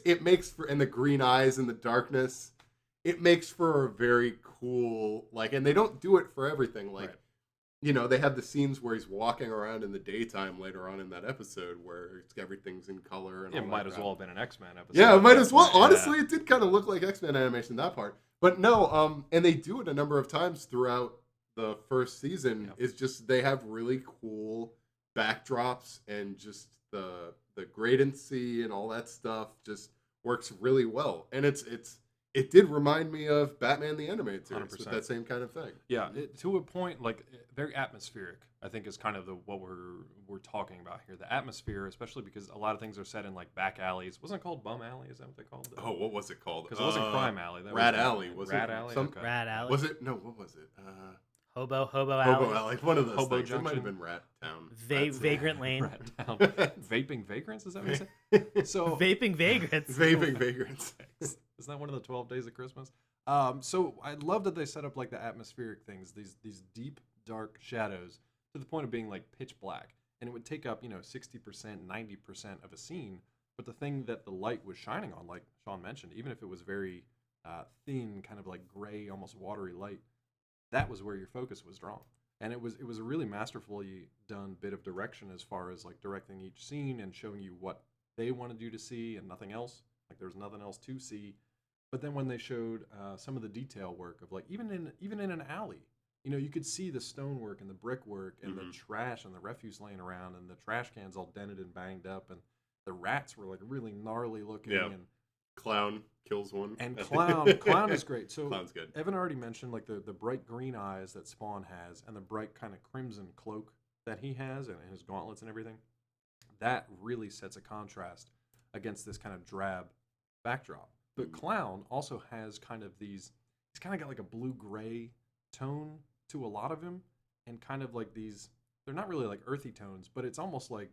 for, and the green eyes and the darkness, it makes for a very cool, like, and they don't do it for everything. Like, they have the scenes where he's walking around in the daytime later on in that episode where everything's in color. And It all might that as crap. well have been an X-Men episode. Yeah, it might as well. Yeah. Honestly, it did kind of look like X-Men animation, that part. But no, and they do it a number of times throughout the first season. Yep. Is just they have really cool backdrops and just the gradency and all that stuff just works really well. And it did remind me of Batman the Animated Series 100%. with that same kind of thing. Yeah, to a point, like very atmospheric. I think is kind of what we're talking about here. The atmosphere, especially because a lot of things are set in like back alleys. Wasn't it called Bum Alley? Is that what they called it? Oh, what was it called? Because it wasn't Crime Alley. That Rat was Alley, was it? Rat Alley. Okay. Rat Alley. Was it? No, what was it? Hobo Hobo Alley. Alley. One of those Hobo things. It might have Junction. been Rat Town. Vagrant Lane. Rat Town. Vaping Vagrants, is that what you said? So Vaping Vagrants. Vaping Vagrants. Isn't that one of the 12 Days of Christmas? So I love that they set up like the atmospheric things, these deep, dark shadows to the point of being like pitch black. And it would take up, 60%, 90% of a scene. But the thing that the light was shining on, like Sean mentioned, even if it was very thin, kind of like gray, almost watery light, that was where your focus was drawn. And it was a really masterfully done bit of direction as far as like directing each scene and showing you what they wanted you to see and nothing else. Like there's nothing else to see. But then when they showed some of the detail work of like even in an alley, you could see the stonework and the brickwork and the trash and the refuse laying around and the trash cans all dented and banged up and the rats were like really gnarly looking. Yeah. And Clown kills one. and Clown is great. So Clown's good. Evan already mentioned like the bright green eyes that Spawn has and the bright kind of crimson cloak that he has and his gauntlets and everything. That really sets a contrast against this kind of drab backdrop. But Clown also has kind of he's kind of got like a blue-gray tone to a lot of him and kind of like they're not really like earthy tones, but it's almost like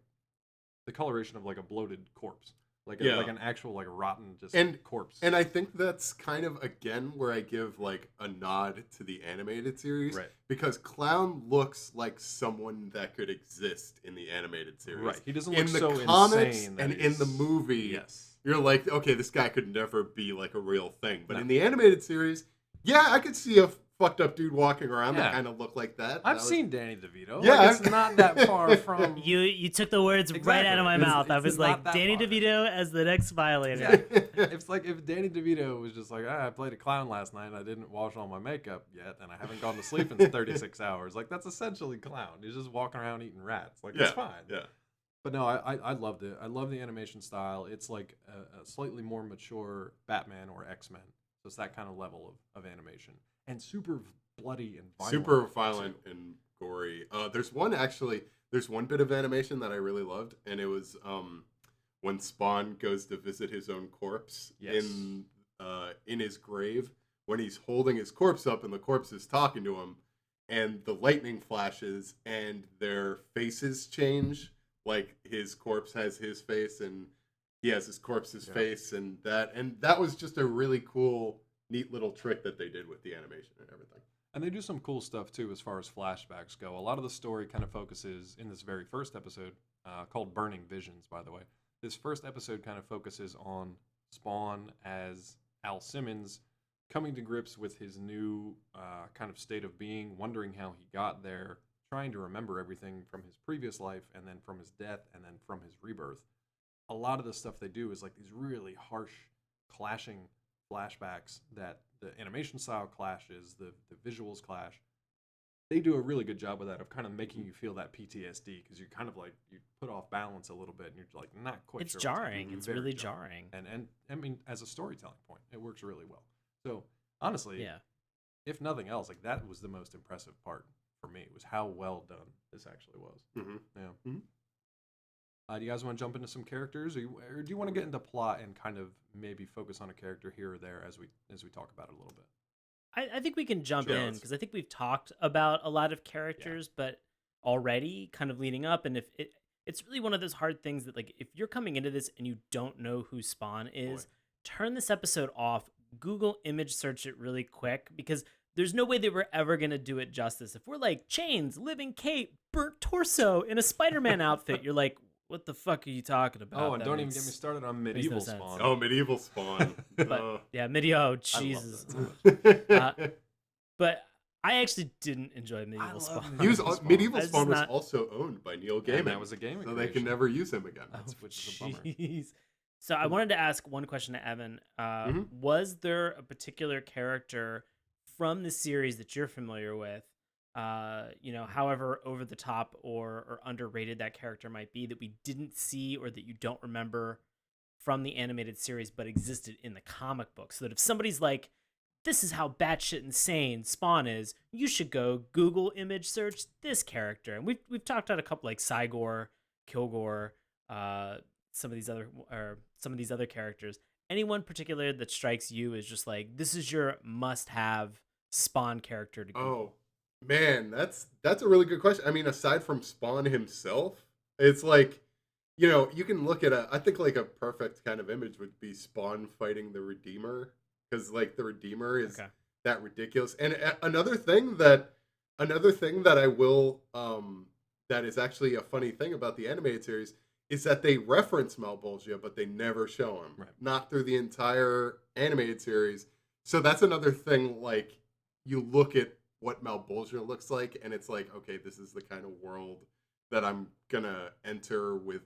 the coloration of like a bloated corpse. Like an actual like rotten corpse. And I think that's kind of again where I give like a nod to the animated series, Right. Because Clown looks like someone that could exist in the animated series. Right. He doesn't in look the so comics insane that and in the he's- movie. Yes. You're like, okay, this guy could never be like a real thing. But No. in the animated series, yeah, I could see a fucked up dude walking around that Yeah. kind of looked like that. I've seen Danny DeVito. Yeah, Like, it's I've- not that far from. You took the words right Exactly. out of my It's- mouth. I it's was not like, that Danny far. DeVito as the next violator. Yeah. It's like if Danny DeVito was just like, I played a clown last night and I didn't wash all my makeup yet and I haven't gone to sleep in 36 hours. Like, that's essentially Clown. He's just walking around eating rats. Like, Yeah, that's fine. Yeah. But no, I loved it. I love the animation style. It's like a slightly more mature Batman or X-Men. So it's that kind of level of animation. And super bloody and violent. Super violent and gory. There's one bit of animation that I really loved, and it was when Spawn goes to visit his own corpse in his grave, when he's holding his corpse up and the corpse is talking to him, and the lightning flashes and their faces change. Like his corpse has his face and he has his corpse's face, and that was just a really cool, neat little trick that they did with the animation and everything. And they do some cool stuff too as far as flashbacks go. A lot of the story kind of focuses in this very first episode, called Burning Visions, by the way. This first episode kind of focuses on Spawn as Al Simmons coming to grips with his new kind of state of being, wondering how he got there, trying to remember everything from his previous life and then from his death and then from his rebirth. A lot of the stuff they do is like these really harsh, clashing flashbacks that the animation style clashes, the visuals clash. They do a really good job with that, of kind of making you feel that PTSD, because you're kind of like, you put off balance a little bit and you're like not quite sure. It's jarring. It's really jarring. And I mean, as a storytelling point, it works really well. So honestly, if nothing else, like that was the most impressive part for me, was how well done this actually was. Mm-hmm. Yeah. Mm-hmm. Do you guys want to jump into some characters, or do you want to get into plot and kind of maybe focus on a character here or there as we talk about it a little bit? I think we can jump in, because I think we've talked about a lot of characters, but already kind of leading up, and if it's really one of those hard things that, like, if you're coming into this and you don't know who Spawn is, turn this episode off, Google image search it really quick, because there's no way that we're ever going to do it justice. If we're like, chains, living cape, burnt torso in a Spider-Man outfit, you're like, what the fuck are you talking about? Oh, and don't even get me started on medieval Spawn. Oh, medieval Spawn. But yeah, medieval. Jesus. But I actually didn't enjoy medieval Spawn. Medieval Spawn was also owned by Neil Gaiman. And that was a gaming. So they can never use him again. Which is a bummer. So I wanted to ask one question to Evan. Was there a particular character from the series that you're familiar with, however over the top or underrated that character might be, that we didn't see or that you don't remember from the animated series but existed in the comic book, so that if somebody's like, this is how batshit insane Spawn is, you should go Google image search this character? And we've talked about a couple like Cygor, Kilgore, some of these other characters. Anyone particular that strikes you as just like, this is your must-have Spawn character to Google? Oh man, that's a really good question. I mean, aside from Spawn himself, it's like, you can look at I think like a perfect kind of image would be Spawn fighting the Redeemer, because like the Redeemer is that ridiculous. And another thing that I will that is actually a funny thing about the animated series is that they reference Malbolgia, but they never show him. Not through the entire animated series. So that's another thing. Like, you look at what Malbolgia looks like, and it's like, okay, this is the kind of world that I'm gonna enter with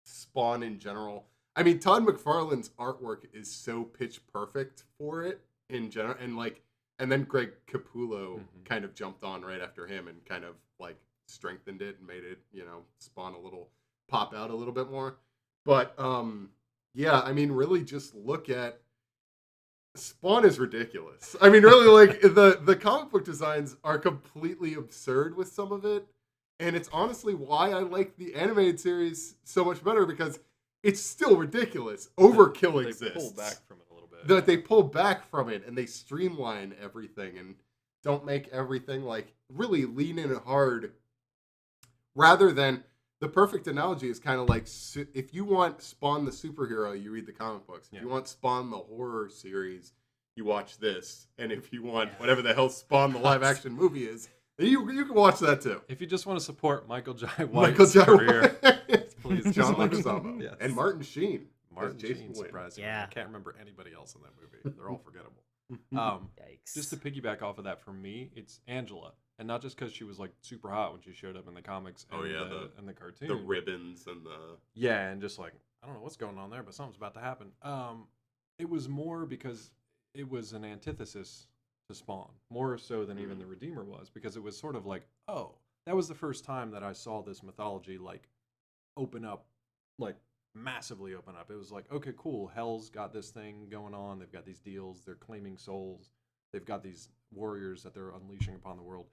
Spawn in general. I mean, Todd McFarlane's artwork is so pitch perfect for it in general, and then Greg Capullo kind of jumped on right after him and kind of like strengthened it and made it, Spawn pop out a little bit more. But yeah, I mean, really just look at Spawn is ridiculous. I mean, really, like, the comic book designs are completely absurd with some of it. And it's honestly why I like the animated series so much better, because it's still ridiculous. Overkill exists. They pull back from it a little bit. That they pull back from it and they streamline everything and don't make everything, like, really lean in hard. Rather than, the perfect analogy is kind of like, if you want Spawn the superhero, you read the comic books. If you want Spawn the horror series, you watch this. And if you want whatever the hell Spawn the live action movie is, you can watch that too. If you just want to support Michael Jai White's career, please. John Leguizamo and Martin Sheen. Martin Sheen, surprisingly. I can't remember anybody else in that movie. They're all forgettable. Yikes. Just to piggyback off of that, for me, it's Angela. And not just because she was like super hot when she showed up in the comics and the cartoon. The ribbons and the... Yeah, and just like, I don't know what's going on there, but something's about to happen. It was more because it was an antithesis to Spawn, more so than even the Redeemer was, because it was sort of like, oh, that was the first time that I saw this mythology like open up, like massively open up. It was like, okay, cool. Hell's got this thing going on. They've got these deals. They're claiming souls. They've got these warriors that they're unleashing upon the world.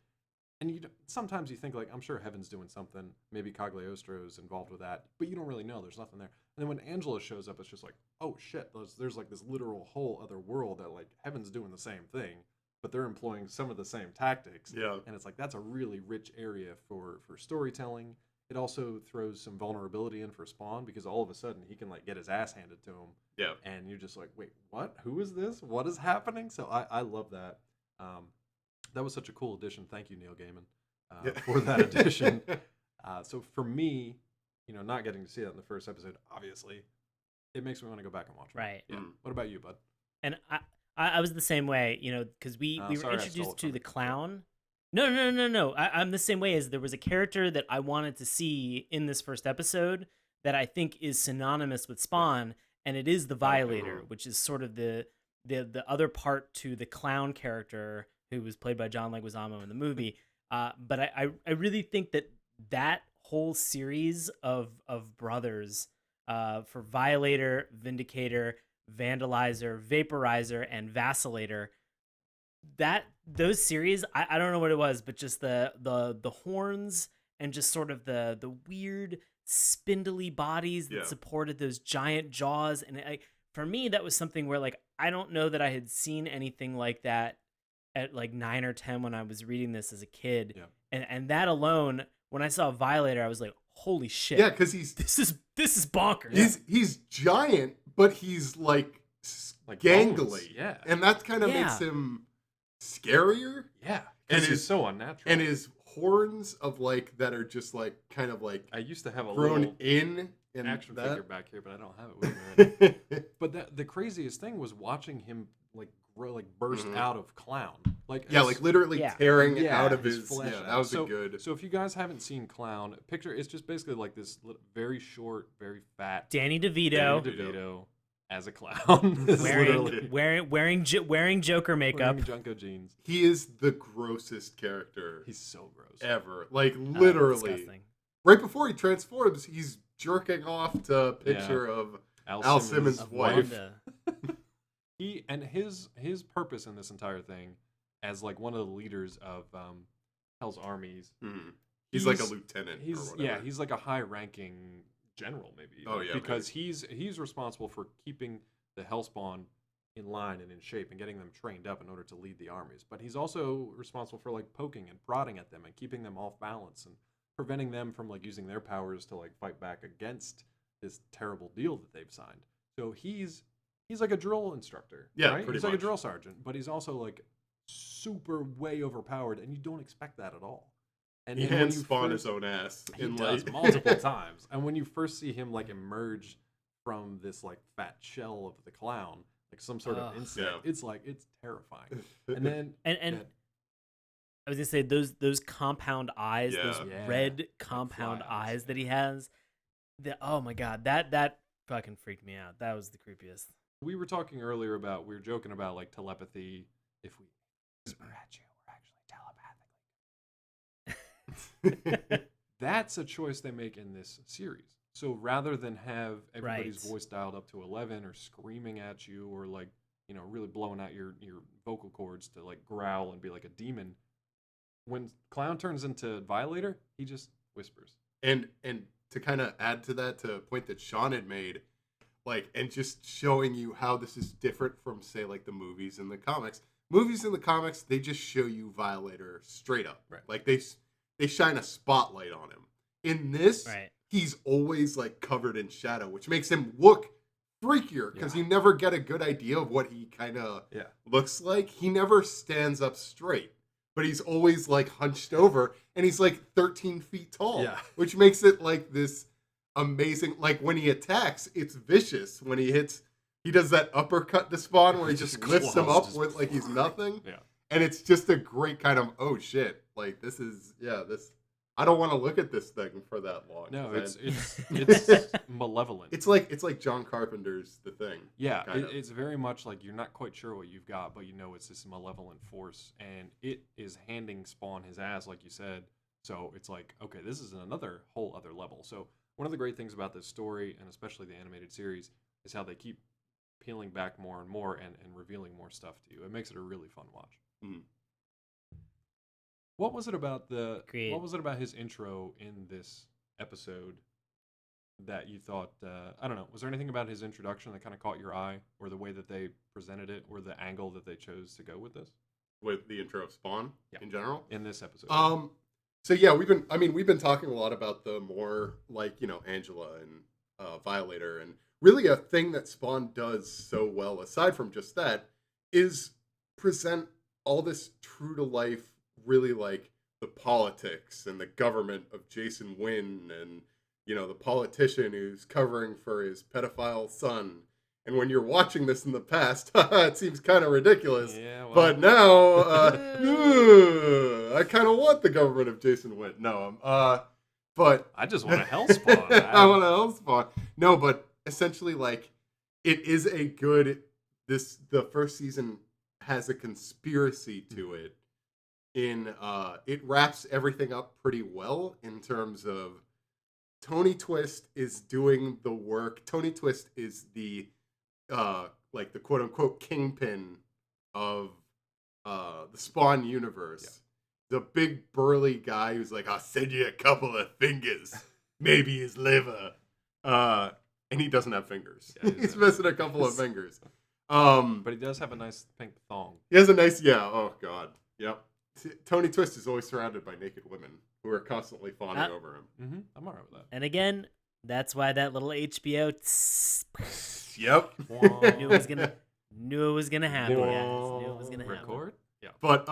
And sometimes you think, like, I'm sure Heaven's doing something. Maybe Cagliostro's involved with that. But you don't really know. There's nothing there. And then when Angela shows up, it's just like, oh, shit. There's like this literal whole other world that, like, Heaven's doing the same thing. But they're employing some of the same tactics. Yeah. And it's like, that's a really rich area for storytelling. It also throws some vulnerability in for Spawn, because all of a sudden he can, like, get his ass handed to him. Yeah. And you're just like, wait, what? Who is this? What is happening? So I love that. That was such a cool addition. Thank you, Neil Gaiman, for that addition. So for me, not getting to see that in the first episode, obviously, it makes me want to go back and watch it. Right. Yeah. What about you, bud? And I was the same way, because we were sorry, I stole introduced it to from the you. clown. No. I'm the same way. As there was a character that I wanted to see in this first episode that I think is synonymous with Spawn, and it is the Violator, which is sort of the other part to the clown character who was played by John Leguizamo in the movie. But I really think that whole series of brothers, for Violator, Vindicator, Vandalizer, Vaporizer, and Vacillator, those series, I don't know what it was, but just the horns and just sort of the weird spindly bodies that supported those giant jaws, and for me that was something where, like, I don't know that I had seen anything like that at like 9 or 10 when I was reading this as a kid. And that alone, when I saw Violator, I was like, holy shit. Yeah, because this is bonkers. He's giant, but he's like gangly. Bones. Yeah. And that kind of makes him scarier. Yeah. And he's so unnatural. And his horns of like that are just like kind of like I used to have a grown little in action that. figure back here, but I don't have it with me right now. But the craziest thing was watching him like grow, like burst out of clown. Like like literally tearing out of his flesh. Yeah, that was a good. So if you guys haven't seen Clown, picture it's just basically like this very short, very fat Danny DeVito as a clown, wearing Joker makeup, wearing Junko jeans. He is the grossest character He's so gross ever. Like literally, disgusting. right before he transforms, he's jerking off to a picture of Al Simmons' wife. His purpose in this entire thing, as like one of the leaders of Hell's armies, he's like a lieutenant. He's like a high-ranking general, maybe. Oh yeah, because he's responsible for keeping the Hellspawn in line and in shape and getting them trained up in order to lead the armies. But he's also responsible for like poking and prodding at them and keeping them off balance and preventing them from like using their powers to like fight back against this terrible deal that they've signed. So he's like a drill instructor. Yeah, right? pretty He's much. like a drill sergeant, but he's also like super way overpowered, and you don't expect that at all. And he when hands you Spawn first- his own ass. He does like... multiple times. And when you first see him like emerge from this like fat shell of the clown, like some sort of insect, it's terrifying. And then and I was gonna say those compound eyes, those red compound eyes that he has. Oh my god, that fucking freaked me out. That was the creepiest. We were talking earlier about, we were joking about like telepathy. If we whisper at you, we're actually telepathically. That's a choice they make in this series. So rather than have everybody's voice dialed up to 11 or screaming at you or like, really blowing out your vocal cords to like growl and be like a demon, when Clown turns into Violator, he just whispers. And to kind of add to that, to a point that Sean had made, like, and just showing you how this is different from, say, like the movies and the comics. Movies in the comics, they just show you Violator straight up. Right. Like they shine a spotlight on him. In this, he's always like covered in shadow, which makes him look freakier because you never get a good idea of what he kind of looks like. He never stands up straight, but he's always like hunched over, and he's like 13 feet tall, which makes it like this amazing. Like when he attacks, it's vicious. When he does that uppercut to Spawn where he just lifts him up with like he's nothing. And it's just a great kind of, oh shit, like this is, I don't want to look at this thing for that long. No, it's malevolent. It's like John Carpenter's The Thing. Yeah, it's very much like you're not quite sure what you've got, but it's this malevolent force, and it is handing Spawn his ass, like you said. So it's like, okay, this is another whole other level. So one of the great things about this story, and especially the animated series, is how they keep peeling back more and more and revealing more stuff to you. It makes it a really fun watch. Mm. What was it about Agreed. What was it about his intro in this episode that you thought, I don't know, was there anything about his introduction that kind of caught your eye, or the way that they presented it, or the angle that they chose to go with this? With the intro of Spawn in general? In this episode. So yeah, we've been talking a lot about the more like, Angela and Violator, and really a thing that Spawn does so well, aside from just that, is present all this true to life, really like the politics and the government of Jason Wynn, and the politician who's covering for his pedophile son. And when you're watching this in the past, it seems kind of ridiculous. Yeah, well. But now, I kind of want the government of Jason Wynn. No, but I just want a hell spawn. I want a hell spawn. No, but essentially, like, it is a good. The first season has a conspiracy to it. It wraps everything up pretty well in terms of Tony Twist is doing the work. Tony Twist is the like the quote unquote kingpin of the Spawn universe. Yeah. The big burly guy who's like, I'll send you a couple of fingers, maybe his liver. And he doesn't have fingers. Yeah, he's missing a couple of fingers. But he does have a nice pink thong. He has a nice, oh god, yep. Tony Twist is always surrounded by naked women who are constantly fawning over him. Mm-hmm. I'm alright with that. And again, that's why that little HBO. Yep. Knew it was gonna happen, guys. Knew it was gonna happen. Record? Yeah. But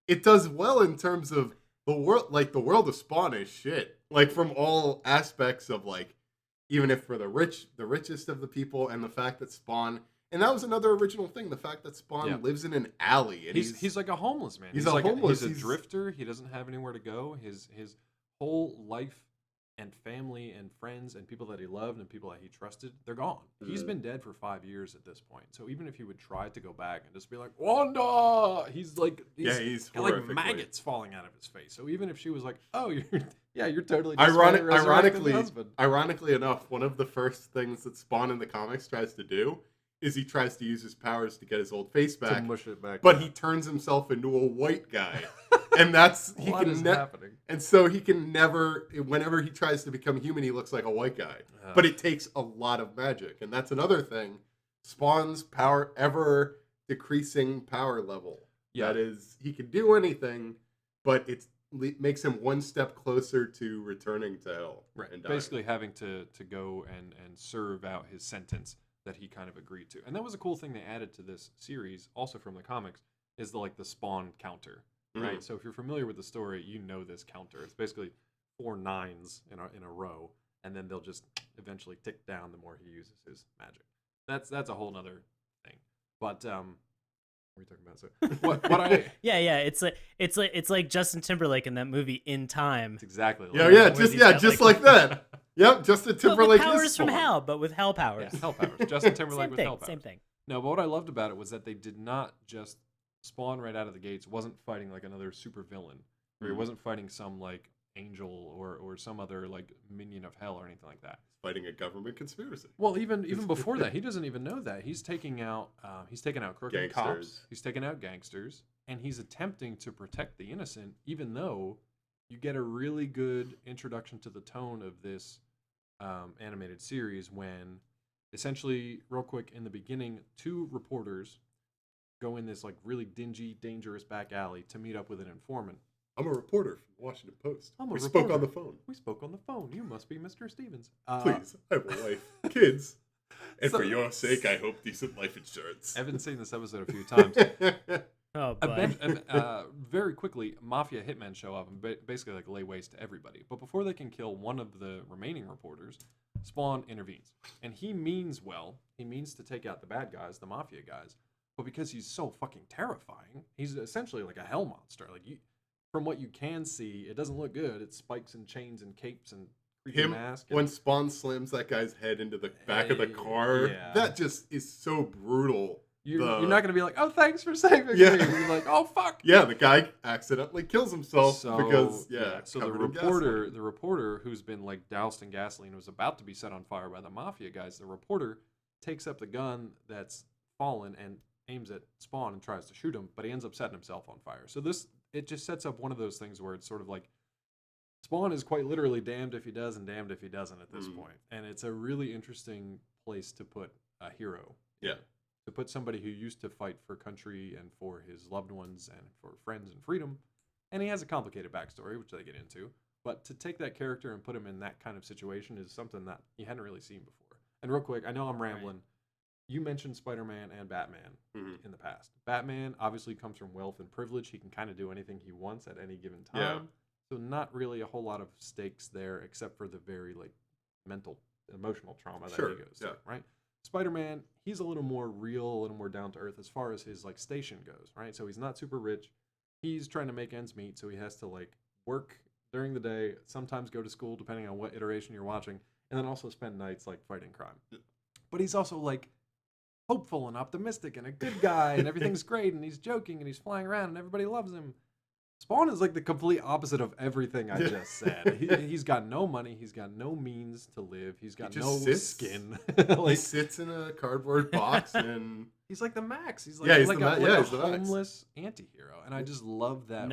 it does well in terms of the world. Like, the world of Spawn is shit. Like, from all aspects of, like, even if for the richest of the people, and the fact that Spawn. And that was another original thing, the fact that Spawn lives in an alley. And he's like a homeless man. He's a drifter. He doesn't have anywhere to go. His whole life and family and friends and people that he loved and people that he trusted, they're gone. Mm-hmm. He's been dead for 5 years at this point. So even if he would try to go back and just be like, Wanda, he's got like maggots falling out of his face. So even if she was like, oh, you're totally just ironically enough, one of the first things that Spawn in the comics tries to do is he tries to use his powers to get his old face back, to mush it back, but he turns himself into a white guy, and that's happening. And so he can never, whenever he tries to become human, he looks like a white guy. But it takes a lot of magic, and that's another thing. Spawn's power, ever decreasing power level. Yeah. That is, he can do anything, but it makes him one step closer to returning to hell. Right. And dying. Basically having to go and serve out his sentence that he kind of agreed to. And that was a cool thing they added to this series, also from the comics, is the Spawn counter, right? Mm-hmm. So if you're familiar with the story, you know this counter. It's basically 4 9s in a row, and then they'll just eventually tick down the more he uses his magic. That's a whole nother thing. But what are we talking about? So what I it's like Justin Timberlake in that movie In Time. It's exactly like just like that. Yep, Justin Timberlake with powers is from hell, but with hell powers. Yeah, hell powers. Justin Timberlake with hell powers. Same thing. No, but what I loved about it was that they did not just Spawn right out of the gates. Wasn't fighting like another super villain, or he wasn't fighting some like angel or some other like minion of hell or anything like that. Fighting a government conspiracy. Well, even before that, he doesn't even know that he's taking out crooked cops. He's taking out gangsters, and he's attempting to protect the innocent. Even though you get a really good introduction to the tone of this animated series when essentially, real quick, in the beginning, 2 reporters go in this like really dingy, dangerous back alley to meet up with an informant. I'm a reporter from the Washington Post. We spoke on the phone. We spoke on the phone. You must be Mr. Stevens. Please, I have a wife, kids, and for your sake, I hope decent life insurance. I haven't seen this episode a few times. Oh, boy. Very quickly, mafia hitmen show up and basically like lay waste to everybody. But before they can kill one of the remaining reporters, Spawn intervenes, and he means well. He means to take out the bad guys, the mafia guys. But because he's so fucking terrifying, he's essentially like a hell monster. Like from what you can see, it doesn't look good. It's spikes and chains and capes and creepy mask. When Spawn slams that guy's head into the back of the car, that just is so brutal. You're not going to be like, oh, thanks for saving me. You're like, oh, fuck. Yeah, the guy accidentally kills himself because, So the reporter who's been like doused in gasoline was about to be set on fire by the mafia guys. The reporter takes up the gun that's fallen and aims at Spawn and tries to shoot him, but he ends up setting himself on fire. So it just sets up one of those things where it's sort of like Spawn is quite literally damned if he does and damned if he doesn't at this point. And it's a really interesting place to put a hero. Yeah. To put somebody who used to fight for country and for his loved ones and for friends and freedom. And he has a complicated backstory, which they get into. But to take that character and put him in that kind of situation is something that you hadn't really seen before. And real quick, I know I'm rambling. Right. You mentioned Spider-Man and Batman in the past. Batman obviously comes from wealth and privilege. He can kind of do anything he wants at any given time. Yeah. So not really a whole lot of stakes there, except for the very like mental, emotional trauma that he goes through, right? Spider-Man, he's a little more real, a little more down to earth as far as his like station goes, right? So he's not super rich. He's trying to make ends meet, so he has to like work during the day, sometimes go to school depending on what iteration you're watching, and then also spend nights like fighting crime. But he's also like hopeful and optimistic and a good guy and everything's great and he's joking and he's flying around and everybody loves him. Spawn is like the complete opposite of everything I just said. He's got no money. He's got no means to live. He's got no skin. Like, he sits in a cardboard box and... He's like the Max. He's like, a homeless anti-hero. And I just love that.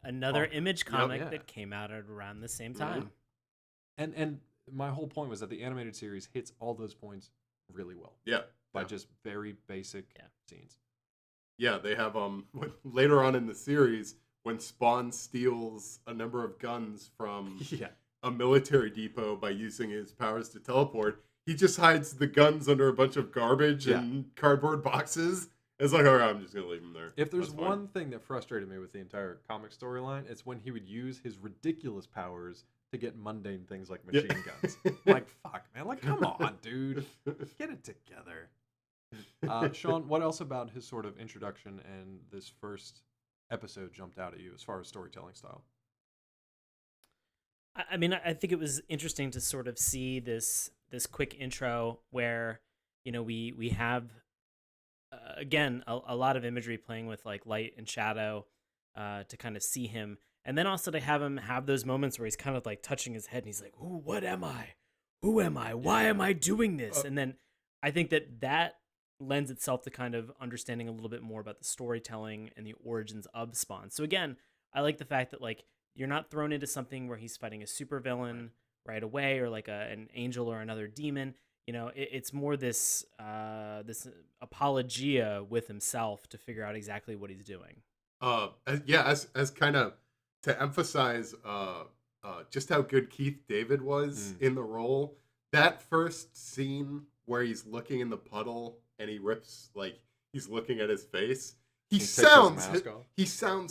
Another Image comic that came out at around the same time. And my whole point was that the animated series hits all those points really well. Yeah. By just very basic scenes. Yeah, they have later on in the series... when Spawn steals a number of guns from a military depot by using his powers to teleport, he just hides the guns under a bunch of garbage and cardboard boxes. It's like, all right, I'm just going to leave them there. If there's one thing that frustrated me with the entire comic storyline, it's when he would use his ridiculous powers to get mundane things like machine guns. Like, fuck, man. Like, come on, dude. Get it together. Sean, what else about his sort of introduction and this first episode jumped out at you as far as storytelling style? I mean, I think it was interesting to sort of see this quick intro where, you know, we have again a lot of imagery playing with like light and shadow to kind of see him, and then also to have him have those moments where he's kind of like touching his head and he's like, "Ooh, what am I? Who am I? Why am I doing this?" And then I think that lends itself to kind of understanding a little bit more about the storytelling and the origins of Spawn. So again, I like the fact that like you're not thrown into something where he's fighting a supervillain right away or like an angel or another demon. You know, it's more this this apologia with himself to figure out exactly what he's doing. As kind of to emphasize just how good Keith David was in the role. That first scene where he's looking in the puddle and he rips, like, he's looking at his face. He sounds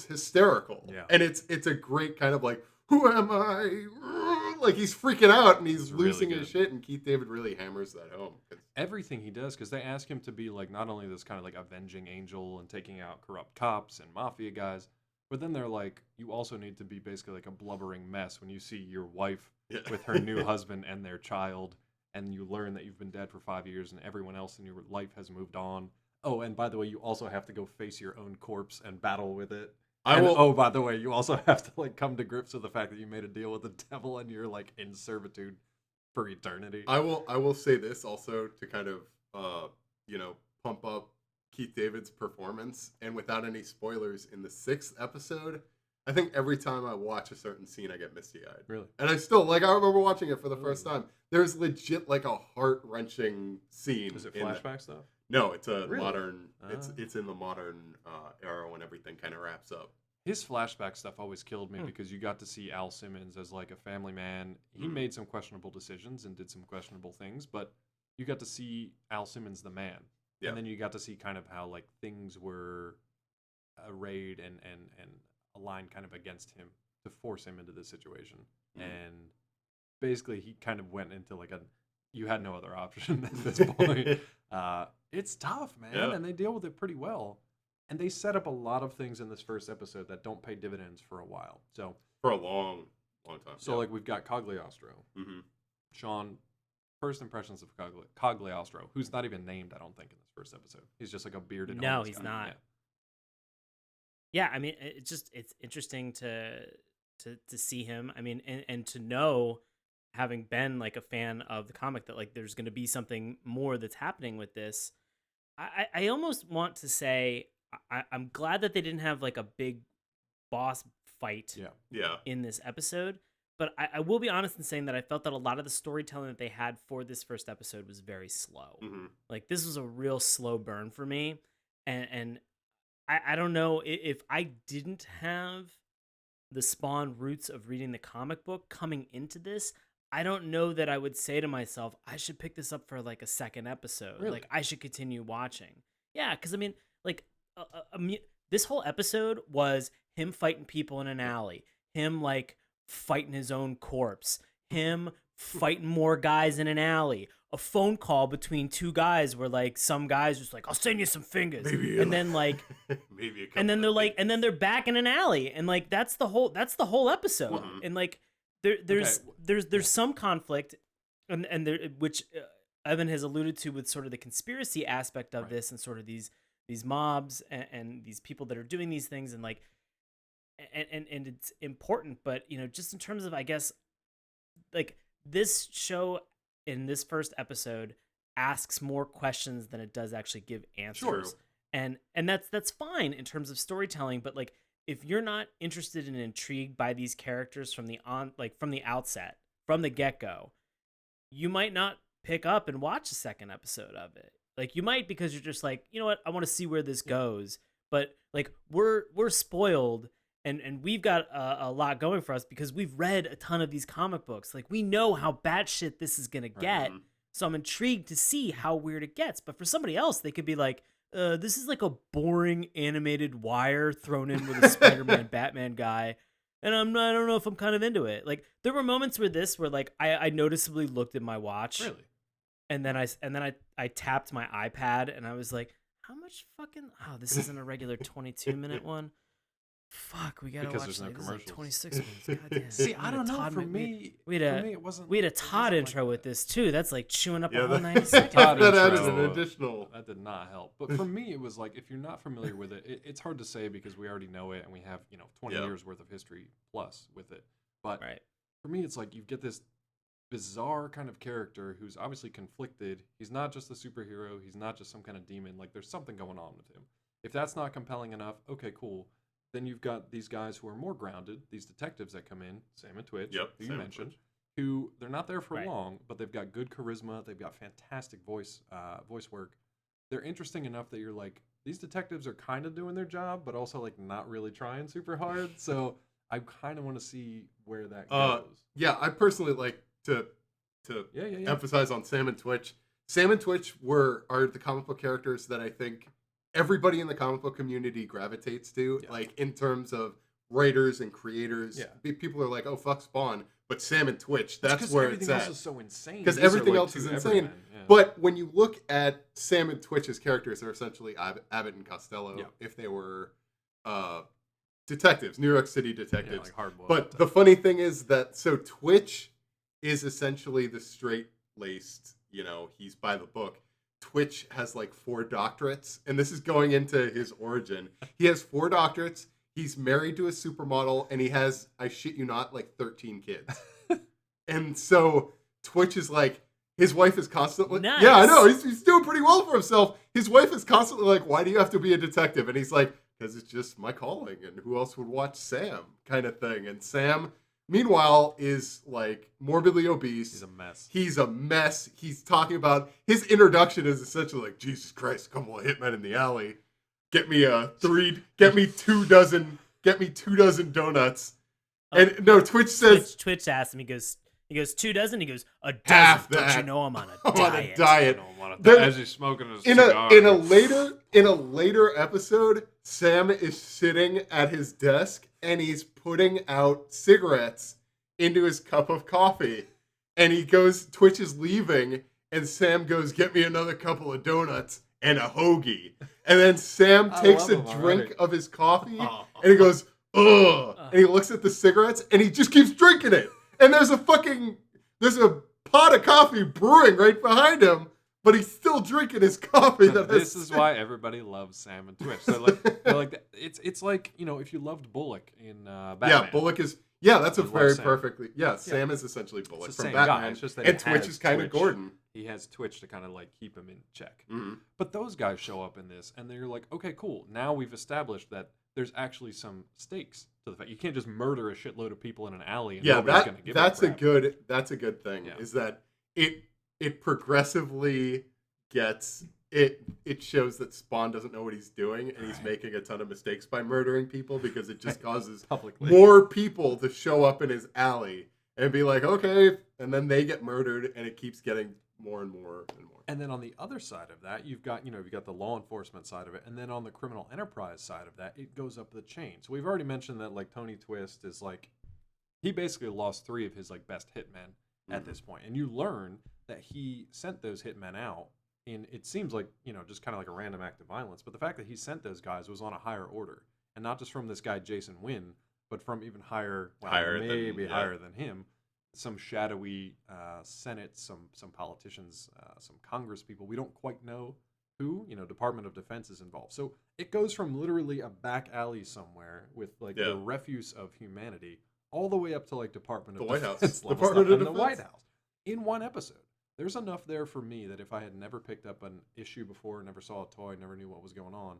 hysterical. Yeah. And it's a great kind of like, who am I? Like, he's freaking out and he's losing his shit, and Keith David really hammers that home. Everything he does, because they ask him to be like not only this kind of like avenging angel and taking out corrupt cops and mafia guys, but then they're like, you also need to be basically like a blubbering mess when you see your wife with her new husband and their child, and you learn that you've been dead for 5 years and everyone else in your life has moved on. Oh, and by the way, you also have to go face your own corpse and battle with it. Oh, by the way, you also have to like come to grips with the fact that you made a deal with the devil and you're like in servitude for eternity. I will say this also to kind of pump up Keith David's performance, and without any spoilers, in the 6th episode, I think every time I watch a certain scene, I get misty-eyed. Really? And I remember watching it for the first time. There's legit like a heart-wrenching scene. Is it flashback stuff? No, it's a modern. It's in the modern era when everything kind of wraps up. His flashback stuff always killed me because you got to see Al Simmons as like a family man. He made some questionable decisions and did some questionable things, but you got to see Al Simmons the man. Yeah. And then you got to see kind of how like things were arrayed and aligned kind of against him to force him into this situation. And basically he kind of went into like you had no other option at this point. It's tough, man, and they deal with it pretty well. And they set up a lot of things in this first episode that don't pay dividends for a while. So for a long time. So like we've got Cagliostro. Sean, first impressions of Cagliostro, who's not even named, I don't think, in this first episode. He's just like a bearded. No, homeless he's guy. not. Yeah, I mean, it's interesting to see him. I mean, and to know, having been like a fan of the comic, that like there's going to be something more that's happening with this. I almost want to say I'm glad that they didn't have like a big boss fight in this episode. But I will be honest in saying that I felt that a lot of the storytelling that they had for this first episode was very slow. Mm-hmm. Like, this was a real slow burn for me. And I don't know if I didn't have the Spawn roots of reading the comic book coming into this, I don't know that I would say to myself, I should pick this up for like a second episode. Really? Like, I should continue watching. Yeah, because I mean, like, this whole episode was him fighting people in an alley, him like fighting his own corpse, him fighting more guys in an alley, a phone call between two guys where like some guys just like, I'll send you some fingers, and then like maybe a couple and then they're like, fingers. and then they're back in an alley, and like that's the whole episode. Mhm. And like there's some conflict, and there, which Evan has alluded to with sort of the conspiracy aspect of this, and sort of these mobs and these people that are doing these things, and like and it's important, but you know, just in terms of, I guess, like, this show in this first episode asks more questions than it does actually give answers. Sure. And that's fine in terms of storytelling, but like, if you're not interested and intrigued by these characters from the outset, from the get-go, you might not pick up and watch a second episode of it. Like, you might, because you're just like, you know what, I want to see where this goes. But like, we're spoiled, and we've got a lot going for us because we've read a ton of these comic books. Like, we know how batshit this is gonna get. Mhm. So I'm intrigued to see how weird it gets. But for somebody else, they could be like, this is like a boring animated wire thrown in with a Spider-Man Batman guy, and I don't know if I'm kind of into it. Like, there were moments where like I noticeably looked at my watch, Really? and then I tapped my iPad, and I was like, how much fucking, this isn't a regular 22-minute one. Fuck, we gotta Because watch there's no like, this is like commercials. 26 minutes. Goddamn. See, We I had a don't know. Todd For Mc- me, we for had me, it wasn't. a it Todd wasn't intro like with this too. That's like chewing up a Yeah, whole that- 90 seconds. Todd that added intro, an additional. That did not help. But for me, it was like, if you're not familiar with it, it's hard to say because we already know it and we have 20 Yeah. years worth of history plus with it. But Right. for me, it's like you get this bizarre kind of character who's obviously conflicted. He's not just a superhero. He's not just some kind of demon. Like, there's something going on with him. If that's not compelling enough, okay, cool. Then you've got these guys who are more grounded, these detectives that come in, Sam and Twitch, Yep, who Sam you and mentioned, Twitch. who they're not there for Right. long, but they've got good charisma. They've got fantastic voice work. They're interesting enough that you're like, these detectives are kind of doing their job, but also like not really trying super hard. So I kind of want to see where that goes. Yeah, I personally like to Yeah. emphasize on Sam and Twitch. Sam and Twitch are the comic book characters that I think everybody in the comic book community gravitates to. Yeah. Like, in terms of writers and creators, Yeah. people are like, "Oh, fuck Spawn," but Sam and Twitch, It's that's 'cause where everything it's at. else is so insane. Because These are, everything like, else two is insane. everymen. Yeah. But when you look at Sam and Twitch's characters, they're essentially Abbott and Costello Yeah. if they were detectives, New York City yeah, detectives. like hard-boiled But stuff. the funny thing is that, so Twitch is essentially the straight-laced, he's by the book. Twitch has like 4 doctorates, and this is going into his origin. He has 4 doctorates. He's married to a supermodel, and he has, I shit you not, like 13 kids. And so Twitch is like, his wife is constantly, Nice. yeah, I know, he's doing pretty well for himself. His wife is constantly like, why do you have to be a detective? And he's like, because it's just my calling, and who else would watch Sam, kind of thing. And Sam, meanwhile, is like morbidly obese. He's a mess. He's a mess. He's talking about, his introduction is essentially like, Jesus Christ, a couple of hitmen in the alley. Get me 2 dozen donuts. And no, Twitch says Twitch asked him. He goes 2 dozen. He goes, a dozen. Half Don't that. you know I'm on a I'm diet? on a diet. Then, Then- as he's smoking his In cigar. a later episode, Sam is sitting at his desk and he's putting out cigarettes into his cup of coffee. And Twitch is leaving, and Sam goes, get me another couple of donuts and a hoagie. And then Sam I takes love a him drink already. of his coffee and he goes, ugh. And he looks at the cigarettes and he just keeps drinking it. And there's a pot of coffee brewing right behind him, but he's still drinking his coffee. This is why everybody loves Sam and Twitch. So it's like, you know, if you loved Bullock in Batman. Yeah, Bullock is. Yeah, that's a You love very Sam. perfectly. Yeah, Sam is essentially Bullock It's the from same guy. Batman. It's just that And he Twitch has is kind of Twitch. Gordon. He has Twitch to kind of like keep him in check. Mm-hmm. But those guys show up in this, and they're like, okay, cool. Now we've established that there's actually some stakes to the fact. You can't just murder a shitload of people in an alley. And Yeah, nobody's gonna give that's a a crap. good thing. Yeah. Is that it progressively gets it shows that Spawn doesn't know what he's doing, and he's making a ton of mistakes by murdering people because it just causes Publicly. more people to show up in his alley and be like, okay, and then they get murdered, and it keeps getting more and more and more. And then on the other side of that, you've got the law enforcement side of it, and then on the criminal enterprise side of that, it goes up the chain. So we've already mentioned that like Tony Twist is like, he basically lost 3 of his like best hitmen at this point, and you learn that he sent those hitmen out. And it seems like, you know, just kind of like a random act of violence. But the fact that he sent those guys was on a higher order. And not just from this guy, Jason Wynn, but from even higher, well, higher than him, some shadowy Senate, some politicians, some Congress people. We don't quite know who, you know, Department of Defense is involved. So it goes from literally a back alley somewhere with like the refuse of humanity all the way up to like Department of Defense level Department stuff, of and the Defense. White House in one episode. There's enough there for me that if I had never picked up an issue before, never saw a toy, never knew what was going on,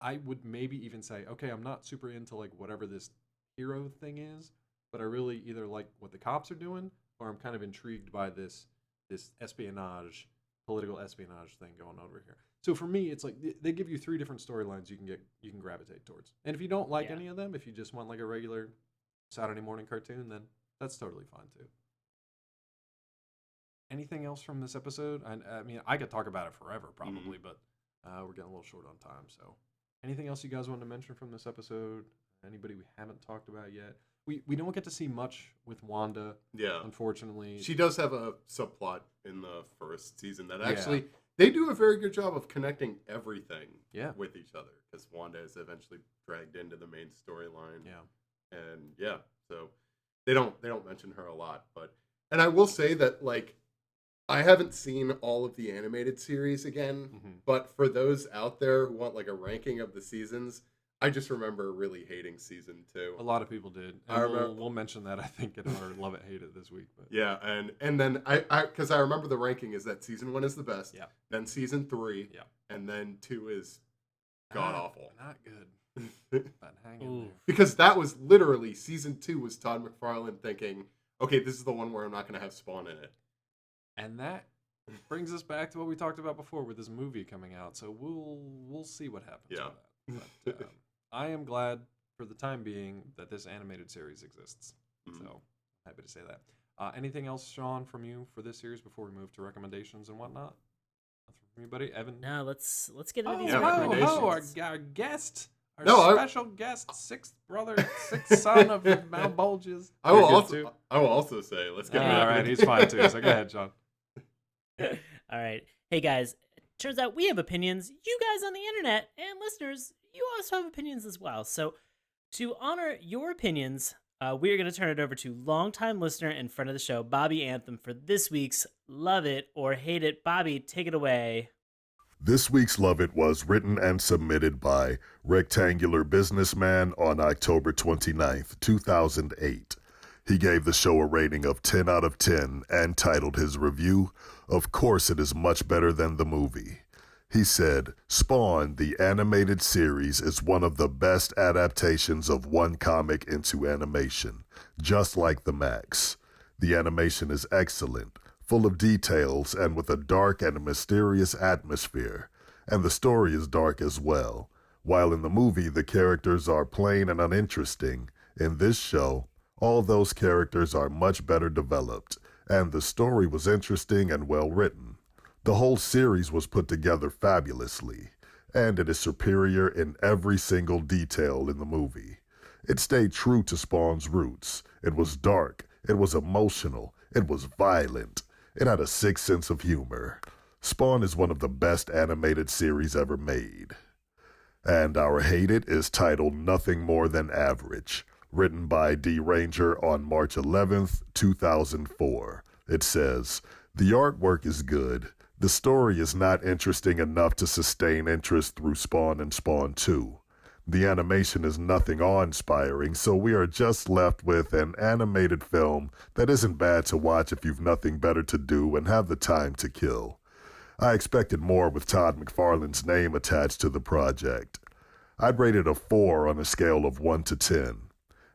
I would maybe even say, okay, I'm not super into like whatever this hero thing is, but I really either like what the cops are doing, or I'm kind of intrigued by this espionage, political espionage thing going on over here. So for me, it's like they give you 3 different storylines you can gravitate towards. And if you don't like any of them, if you just want like a regular Saturday morning cartoon, then that's totally fine too. Anything else from this episode? I mean, I could talk about it forever probably, but we're getting a little short on time. So anything else you guys wanted to mention from this episode? Anybody we haven't talked about yet? We don't get to see much with Wanda, unfortunately. She does have a subplot in the first season that actually they do a very good job of connecting everything with each other, because Wanda is eventually dragged into the main storyline. And so they don't mention her a lot, and I will say that like I haven't seen all of the animated series again, but for those out there who want like a ranking of the seasons, I just remember really hating season 2. A lot of people did. And we'll mention that, I think, in our Love It, Hate It this week. But. Yeah, and then I because I remember the ranking is that season 1 is the best. Yeah. Then season 3. Yeah. And then 2 is god awful. Not good. But hang in there. Because that was literally season 2 was Todd McFarlane thinking, okay, this is the one where I'm not going to have Spawn in it. And that brings us back to what we talked about before with this movie coming out. So we'll see what happens with that. But, I am glad for the time being that this animated series exists. So happy to say that. Anything else, Sean, from you for this series before we move to recommendations and whatnot? Nothing from anybody? Evan? No, let's get into these recommendations. Our guest. Our special guest, 6th brother, 6th son of Mount Bulges. I will also say, let's get all right, he's fine too. So go ahead, Sean. All right. Hey, guys. Turns out we have opinions. You guys on the internet and listeners, you also have opinions as well. So to honor your opinions, we are going to turn it over to longtime listener and friend of the show, Bobby Anthem, for this week's Love It or Hate It. Bobby, take it away. This week's Love It was written and submitted by Rectangular Businessman on October 29th, 2008. He gave the show a rating of 10 out of 10 and titled his review, "Of course it is much better than the movie." He said, Spawn, the animated series, is one of the best adaptations of one comic into animation, just like the Max. The animation is excellent, full of details and with a dark and mysterious atmosphere, and the story is dark as well. While in the movie the characters are plain and uninteresting, in this show, all those characters are much better developed, and the story was interesting and well written. The whole series was put together fabulously, and it is superior in every single detail in the movie. It stayed true to Spawn's roots. It was dark, it was emotional, it was violent, it had a sick sense of humor. Spawn is one of the best animated series ever made. And our Hate It is titled Nothing More Than Average, written by D. Ranger on March 11th, 2004. It says, "The artwork is good. The story is not interesting enough to sustain interest through Spawn and Spawn 2. The animation is nothing awe-inspiring, so we are just left with an animated film that isn't bad to watch if you've nothing better to do and have the time to kill. I expected more with Todd McFarlane's name attached to the project. I'd rate it a 4 on a scale of 1 to 10.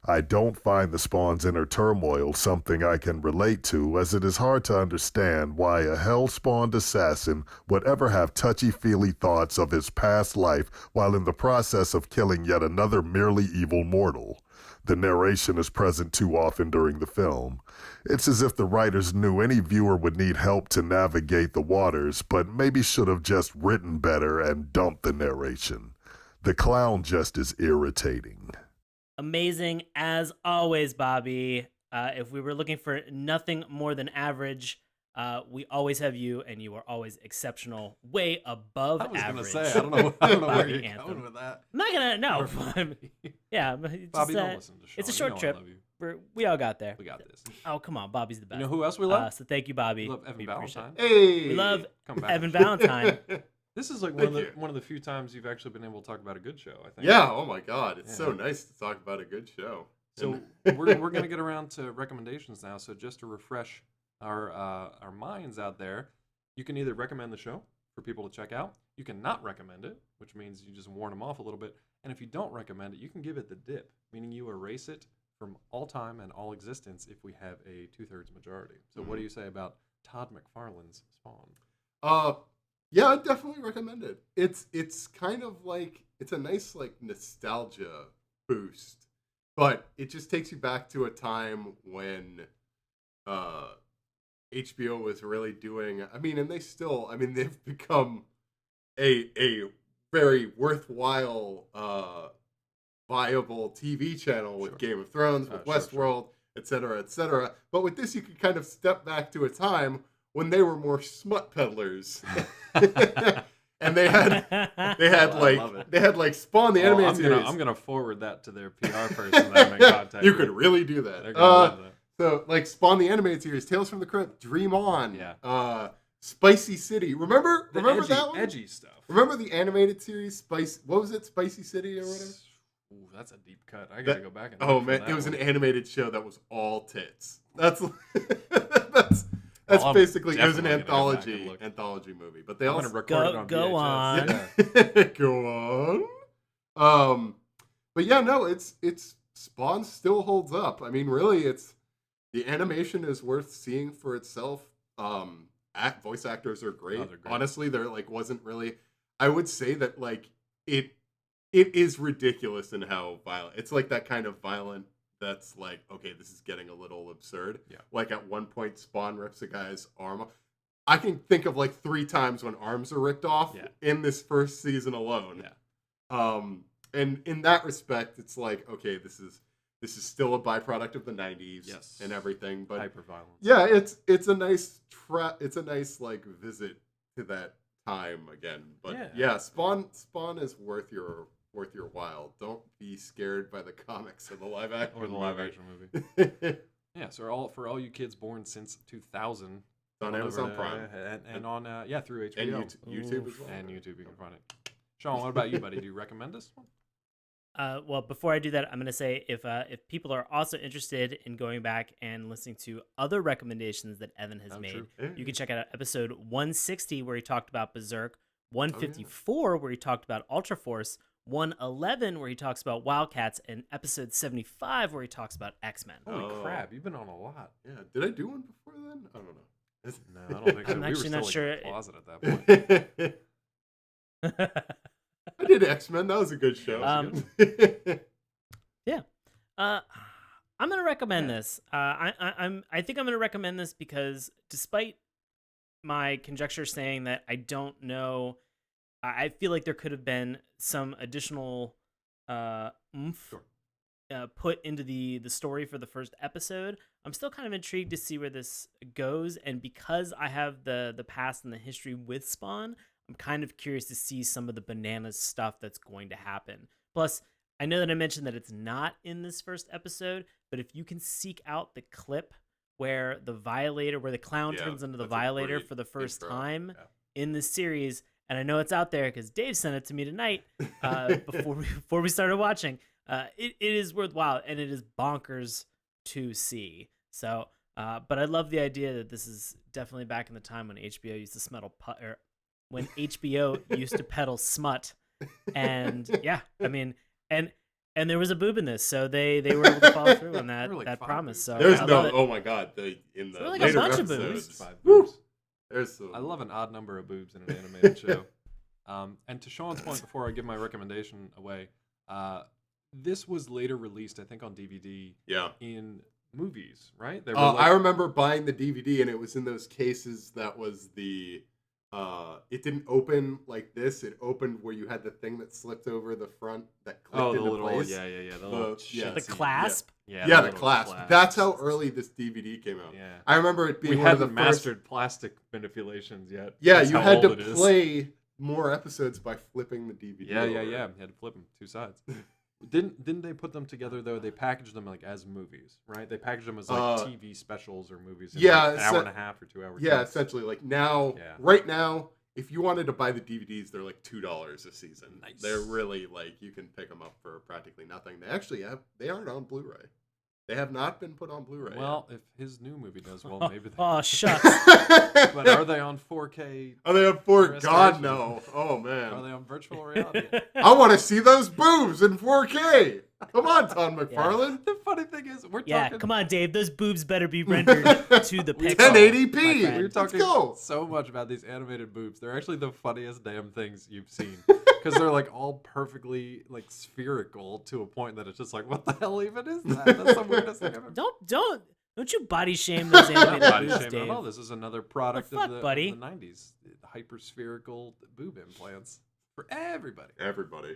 I don't find the Spawn's inner turmoil something I can relate to, as it is hard to understand why a hell-spawned assassin would ever have touchy-feely thoughts of his past life while in the process of killing yet another merely evil mortal. The narration is present too often during the film. It's as if the writers knew any viewer would need help to navigate the waters, but maybe should have just written better and dumped the narration. The clown just is irritating." Amazing as always, Bobby. If we were looking for nothing more than average, we always have you, and you are always exceptional, way above I was average. gonna say, I don't know where Bobby you're Anthem. going with that. I'm not gonna no. Yeah, but it's Bobby, just, don't listen to Sean. it's a You short know I trip. love you. We all got there. We got this. Oh, come on, Bobby's the best. You know who else we love? So thank you, Bobby. We love Evan We appreciate Valentine. it. Hey, We love Come back. Evan Valentine. This is like Thank you. one of the few times you've actually been able to talk about a good show, I think. Yeah. Oh my God, it's Yeah. so nice to talk about a good show. So we're going to get around to recommendations now. So just to refresh our minds out there, you can either recommend the show for people to check out. You can not recommend it, which means you just warn them off a little bit. And if you don't recommend it, you can give it the dip, meaning you erase it from all time and all existence if we have a 2/3 majority. So what do you say about Todd McFarlane's Spawn? Yeah, I definitely recommend it. It's kind of like, it's a nice like nostalgia boost, but it just takes you back to a time when HBO was really doing. I mean, and they still. I mean, they've become a very worthwhile, viable TV channel with Sure. Game of Thrones, with Sure. Westworld, etc., etc. But with this, you could kind of step back to a time when they were more smut peddlers. And they had I love it. they had like Spawn the animated series. I'm gonna forward that to their PR person that I'm in contact You with. could really do They're that. gonna love that. So like Spawn the animated series, Tales from the Crypt, Dream On, Yeah. Spicy City. Remember The that one? edgy stuff. Remember the animated series What was it? Spicy City or whatever? Ooh, that's a deep cut. I gotta go back and Oh look for man, that it was one. an animated show that was all tits. That's that's I'm basically, it was an definitely gonna go back and look. anthology movie. But they I'm also gonna record it on Go VHS. on. Yeah. Go on. But yeah, no, it's Spawn still holds up. I mean, really, the animation is worth seeing for itself. Voice actors are great. Oh, they're great. Honestly, there like wasn't really. I would say that like it is ridiculous in how violent. It's like that kind of violent that's like, okay, this is getting a little absurd. Yeah. Like at one point, Spawn rips a guy's arm off. I can think of like 3 times when arms are ripped off Yeah. in this first season alone. Yeah. And in that respect, it's like, okay, this is still a byproduct of the 90s Yes. and everything, but Hyper violence. yeah, it's a nice like visit to that time again. But yeah, Spawn is worth your while. Don't be scared by the comics or the live action Or the live action movie. movie. Yeah, so for all you kids born since 2000, on head Amazon over to- Prime and on through HBO and YouTube as well. and YouTube you can find it. Sean, what about you, buddy? Do you recommend this one? Well, before I do that, I'm going to say if people are also interested in going back and listening to other recommendations that Evan has made, True. Yeah. you can check out episode 160 where he talked about Berserk, 154 where he talked about Ultra Force, 111 where he talks about Wildcats, and episode 75 where he talks about X-Men. Holy Oh. crap, you've been on a lot. Yeah, did I do one before then? I don't know. No, I don't think so. I'm We actually were not still sure. in the closet at that point. I did X-Men. That was a good show. I'm gonna recommend this. I think I'm gonna recommend this because despite my conjecture saying that I don't know, I feel like there could have been some additional oomph put into the story for the first episode. I'm still kind of intrigued to see where this goes, and because I have the past and the history with Spawn, I'm kind of curious to see some of the bananas stuff that's going to happen. Plus, I know that I mentioned that it's not in this first episode, but if you can seek out the clip where the clown Yeah, turns into the that's a Violator great for the first intro. time Yeah. in the series. And I know it's out there because Dave sent it to me tonight before we started watching. It is worthwhile, and it is bonkers to see. So, but I love the idea that this is definitely back in the time when HBO used to when HBO used to peddle smut. And yeah, I mean, and there was a boob in this, so they were able to follow through on There were like that 5 promise. boobs. So There's I no. love it. Oh my God! In the So like a later bunch of boobs. episodes, 5 woo, boobs. there's some. I love an odd number of boobs in an animated show. And to Sean's point, before I give my recommendation away, this was later released, I think, on DVD Yeah. in movies, right? There were I remember buying the DVD, and it was in those cases that was the. It didn't open like this. It opened where you had the thing that slipped over the front that clicked the into little, place. yeah, the little yeah. The chintzy- clasp. Yeah, Yeah, the little clasp. That's how early this DVD came out. Yeah. I remember it being We one of the hadn't first. mastered plastic manipulations yet. Yeah, That's you how had to old it is. play more episodes by flipping the DVD. Yeah. over. You had to flip them 2 sides. Didn't they put them together though? They packaged them like as movies, right? They packaged them as like TV specials or movies. In yeah, like an hour and a half or 2 hours. Yeah, essentially. Like now, Yeah. right now, if you wanted to buy the DVDs, they're like $2 a season. Nice. They're really like you can pick them up for practically nothing. They aren't on Blu-ray. They have not been put on Blu-ray. Well, if his new movie does well, maybe they. Oh, shucks. yet. But are they on 4K? Are they on 4? Restoration? God no. Oh Are man, they on virtual reality? I want to see those boobs in 4K. Come on, Todd McFarlane. The funny thing is, we're Yeah, talking. come on, Dave. Those boobs better be rendered to the pixel. 1080p. my friend. We're Let's talking go. so much about these animated boobs. They're actually the funniest damn things you've seen because they're like all perfectly like spherical to a point that it's just like, what the hell even is that? That's the weirdest thing I've ever. Don't you body shame those Not animated body boobs, shame Dave. at all. This is another product fuck, of buddy? the 90s. Hyperspherical boob implants for everybody. Everybody.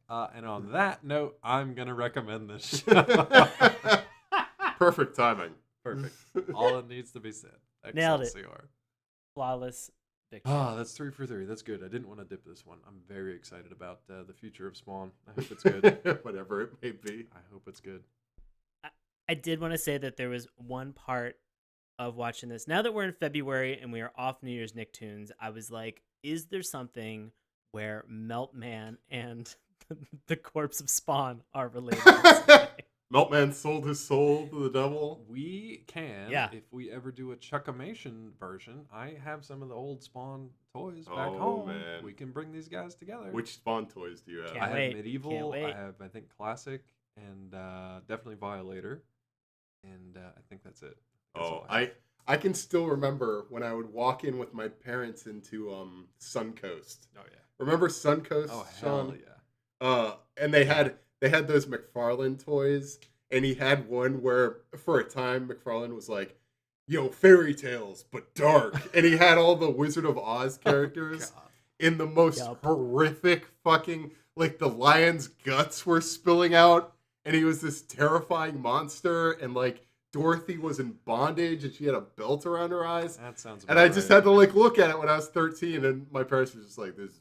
And on that note, I'm going to recommend this show. Perfect timing. Perfect. All it needs to be said. Nailed it. Excelsior. Flawless victory. Oh, that's 3 for 3. That's good. I didn't want to dip this one. I'm very excited about the future of Spawn. I hope it's good. Whatever it may be. I hope it's good. I did want to say that there was one part of watching this. Now that we're in February and we are off New Year's Nicktoons, I was like, is there something where Meltman and the corpse of Spawn are related? Meltman sold his soul to the devil. We can, Yeah. if we ever do a Chuckamation version. I have some of the old Spawn toys back Oh, home. man. We can bring these guys together. Which Spawn toys do you have? Can't I have wait. Medieval, Can't wait. I have, I think, Classic, and definitely Violator. And I think that's it. That's all have. I can still remember when I would walk in with my parents into Suncoast. Oh, yeah. Remember Suncoast, Oh, hell Sean? yeah. And they had those McFarlane toys, and he had one where for a time McFarlane was like, "Yo, fairy tales, but dark," and he had all the Wizard of Oz characters God. in the most Yup. horrific fucking, like the lion's guts were spilling out, and he was this terrifying monster, and like Dorothy was in bondage, and she had a belt around her eyes, That sounds and I just right. had to like look at it when I was 13, and my parents were just like, "This."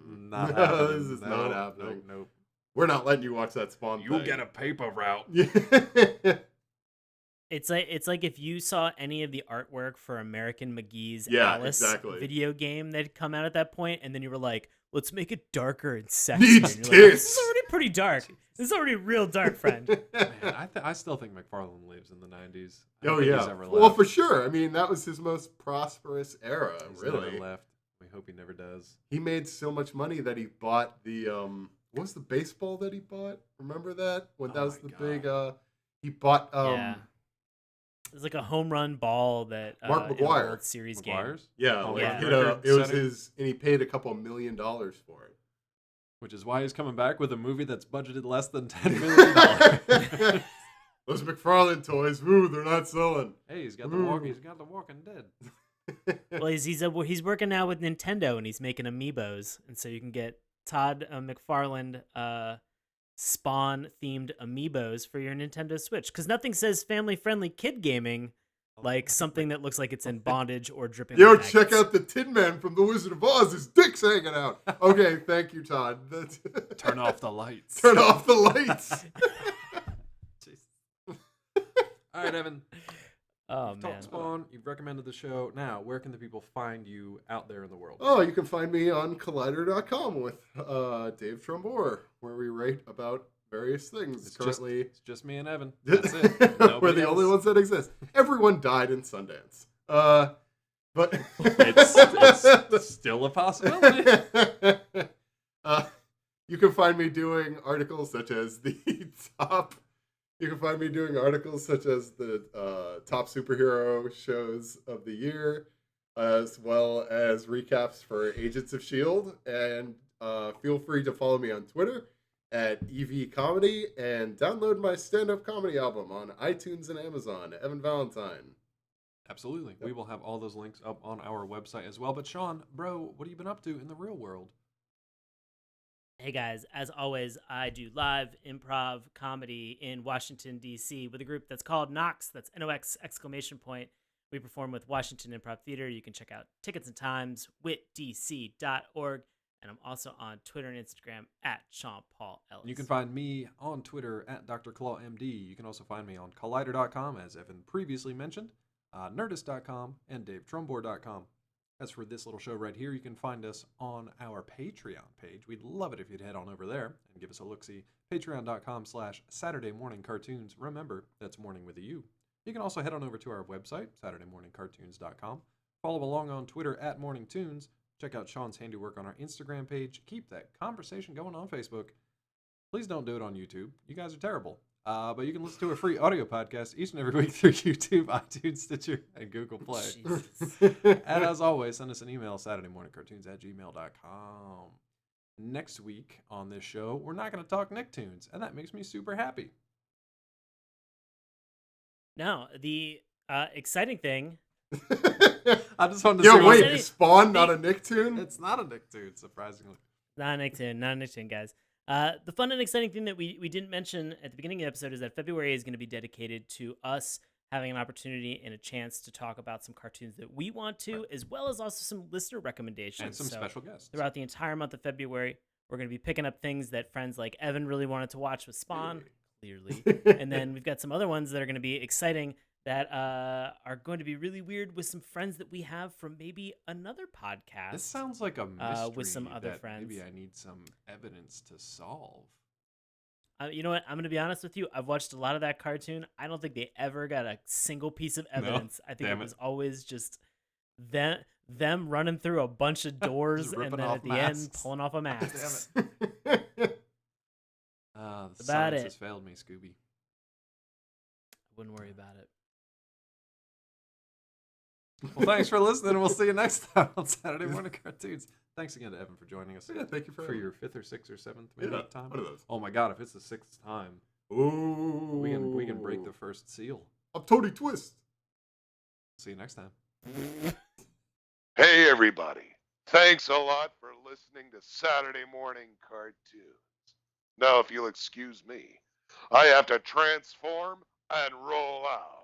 Not No, happening. this is not happening. Nope. We're not letting you watch that Spawn You'll thing. get a paper route. Yeah. It's like if you saw any of the artwork for American McGee's Yeah, Alice exactly. video game that had come out at that point, and then you were like, let's make it darker and sexier. Needs And you're like, this tits. is already pretty dark. This is already real dark, friend. Man, I still think McFarlane lives in the 90s. I don't Oh think yeah. he's ever Well, left. for sure. I mean, that was his most prosperous era. He's really. never left. We hope he never does. He made so much money that he bought the what was the baseball that he bought? Remember that when that Oh was my the God. big he bought Yeah. It's like a home run ball that Mark in the McGuire. World Series game. McGuire's? yeah, Oh, like yeah. it was Record-setting. his, and he paid a couple $1 million for it. Which is why he's coming back with a movie that's budgeted less than $10 million. Those McFarlane toys, woo, they're not selling. Hey, he's got Ooh. He's got the Walking Dead. Well, he's working now with Nintendo, and he's making amiibos, and so you can get Todd McFarlane Spawn themed amiibos for your Nintendo Switch. Because nothing says family friendly kid gaming like something that looks like it's in bondage or dripping. Yo, with check maggots. out the Tin Man from The Wizard of Oz. His dick's hanging out. Okay, thank you, Todd. Turn off the lights. Turn off the lights. Jeez. All right, Evan. Oh, You've man. talked Spawn, you've recommended the show. Now, where can the people find you out there in the world? Oh, you can find me on Collider.com with Dave Trombor, where we write about various things. It's just me and Evan. That's it. We're the only ones that exist. Everyone died in Sundance. But it's still a possibility. You can find me doing articles such as the top. You can find me doing articles such as the top superhero shows of the year, as well as recaps for Agents of S.H.I.E.L.D. And feel free to follow me on Twitter at EV Comedy and download my stand-up comedy album on iTunes and Amazon. Evan Valentine. Absolutely. Yep. We will have all those links up on our website as well. But Sean, bro, what have you been up to in the real world? Hey guys, as always, I do live improv comedy in Washington, D.C. with a group that's called Nox. That's Nox ! We perform with Washington Improv Theater. You can check out tickets and times, witdc.org. And I'm also on Twitter and Instagram at Sean Paul Ellis. You can find me on Twitter at Dr. Claw MD. You can also find me on Collider.com, as Evan previously mentioned, Nerdist.com, and DaveTrumbore.com. As for this little show right here, you can find us on our Patreon page. We'd love it if you'd head on over there and give us a look-see. Patreon.com/Saturday Morning Cartoons. Remember, that's morning with a U. You can also head on over to our website, SaturdayMorningCartoons.com. Follow along on Twitter at MorningToons. Check out Sean's handiwork on our Instagram page. Keep that conversation going on Facebook. Please don't do it on YouTube. You guys are terrible. But you can listen to a free audio podcast each and every week through YouTube, iTunes, Stitcher, and Google Play. And as always, send us an email, SaturdayMorningCartoons@gmail.com. Next week on this show, we're not going to talk Nicktoons, and that makes me super happy. Now, the exciting thing... I just wanted to see wait, is Spawn not a Nicktoon? It's not a Nicktoon, surprisingly. Not a Nicktoon, guys. The fun and exciting thing that we didn't mention at the beginning of the episode is that February is going to be dedicated to us having an opportunity and a chance to talk about some cartoons that we want to, as well as also some listener recommendations. And some special guests. Throughout the entire month of February, we're going to be picking up things that friends like Evan really wanted to watch with Spawn, clearly. And then we've got some other ones that are going to be exciting that are going to be really weird with some friends that we have from maybe another podcast. This sounds like a mystery with some other that friends. Maybe I need some evidence to solve. You know what? I'm going to be honest with you. I've watched a lot of that cartoon. I don't think they ever got a single piece of evidence. I think it was always just them running through a bunch of doors and then at the end pulling off a mask. Damn it. The science has failed me, Scooby. I wouldn't worry about it. Well, thanks for listening. We'll see you next time on Saturday Morning Cartoons. Thanks again to Evan for joining us. Yeah, thank you for your 5th or 6th or 7th maybe time. One of those. Oh my God! If it's the 6th time, ooh, we can break the first seal. I'm Tony Twist. See you next time. Hey everybody! Thanks a lot for listening to Saturday Morning Cartoons. Now, if you'll excuse me, I have to transform and roll out.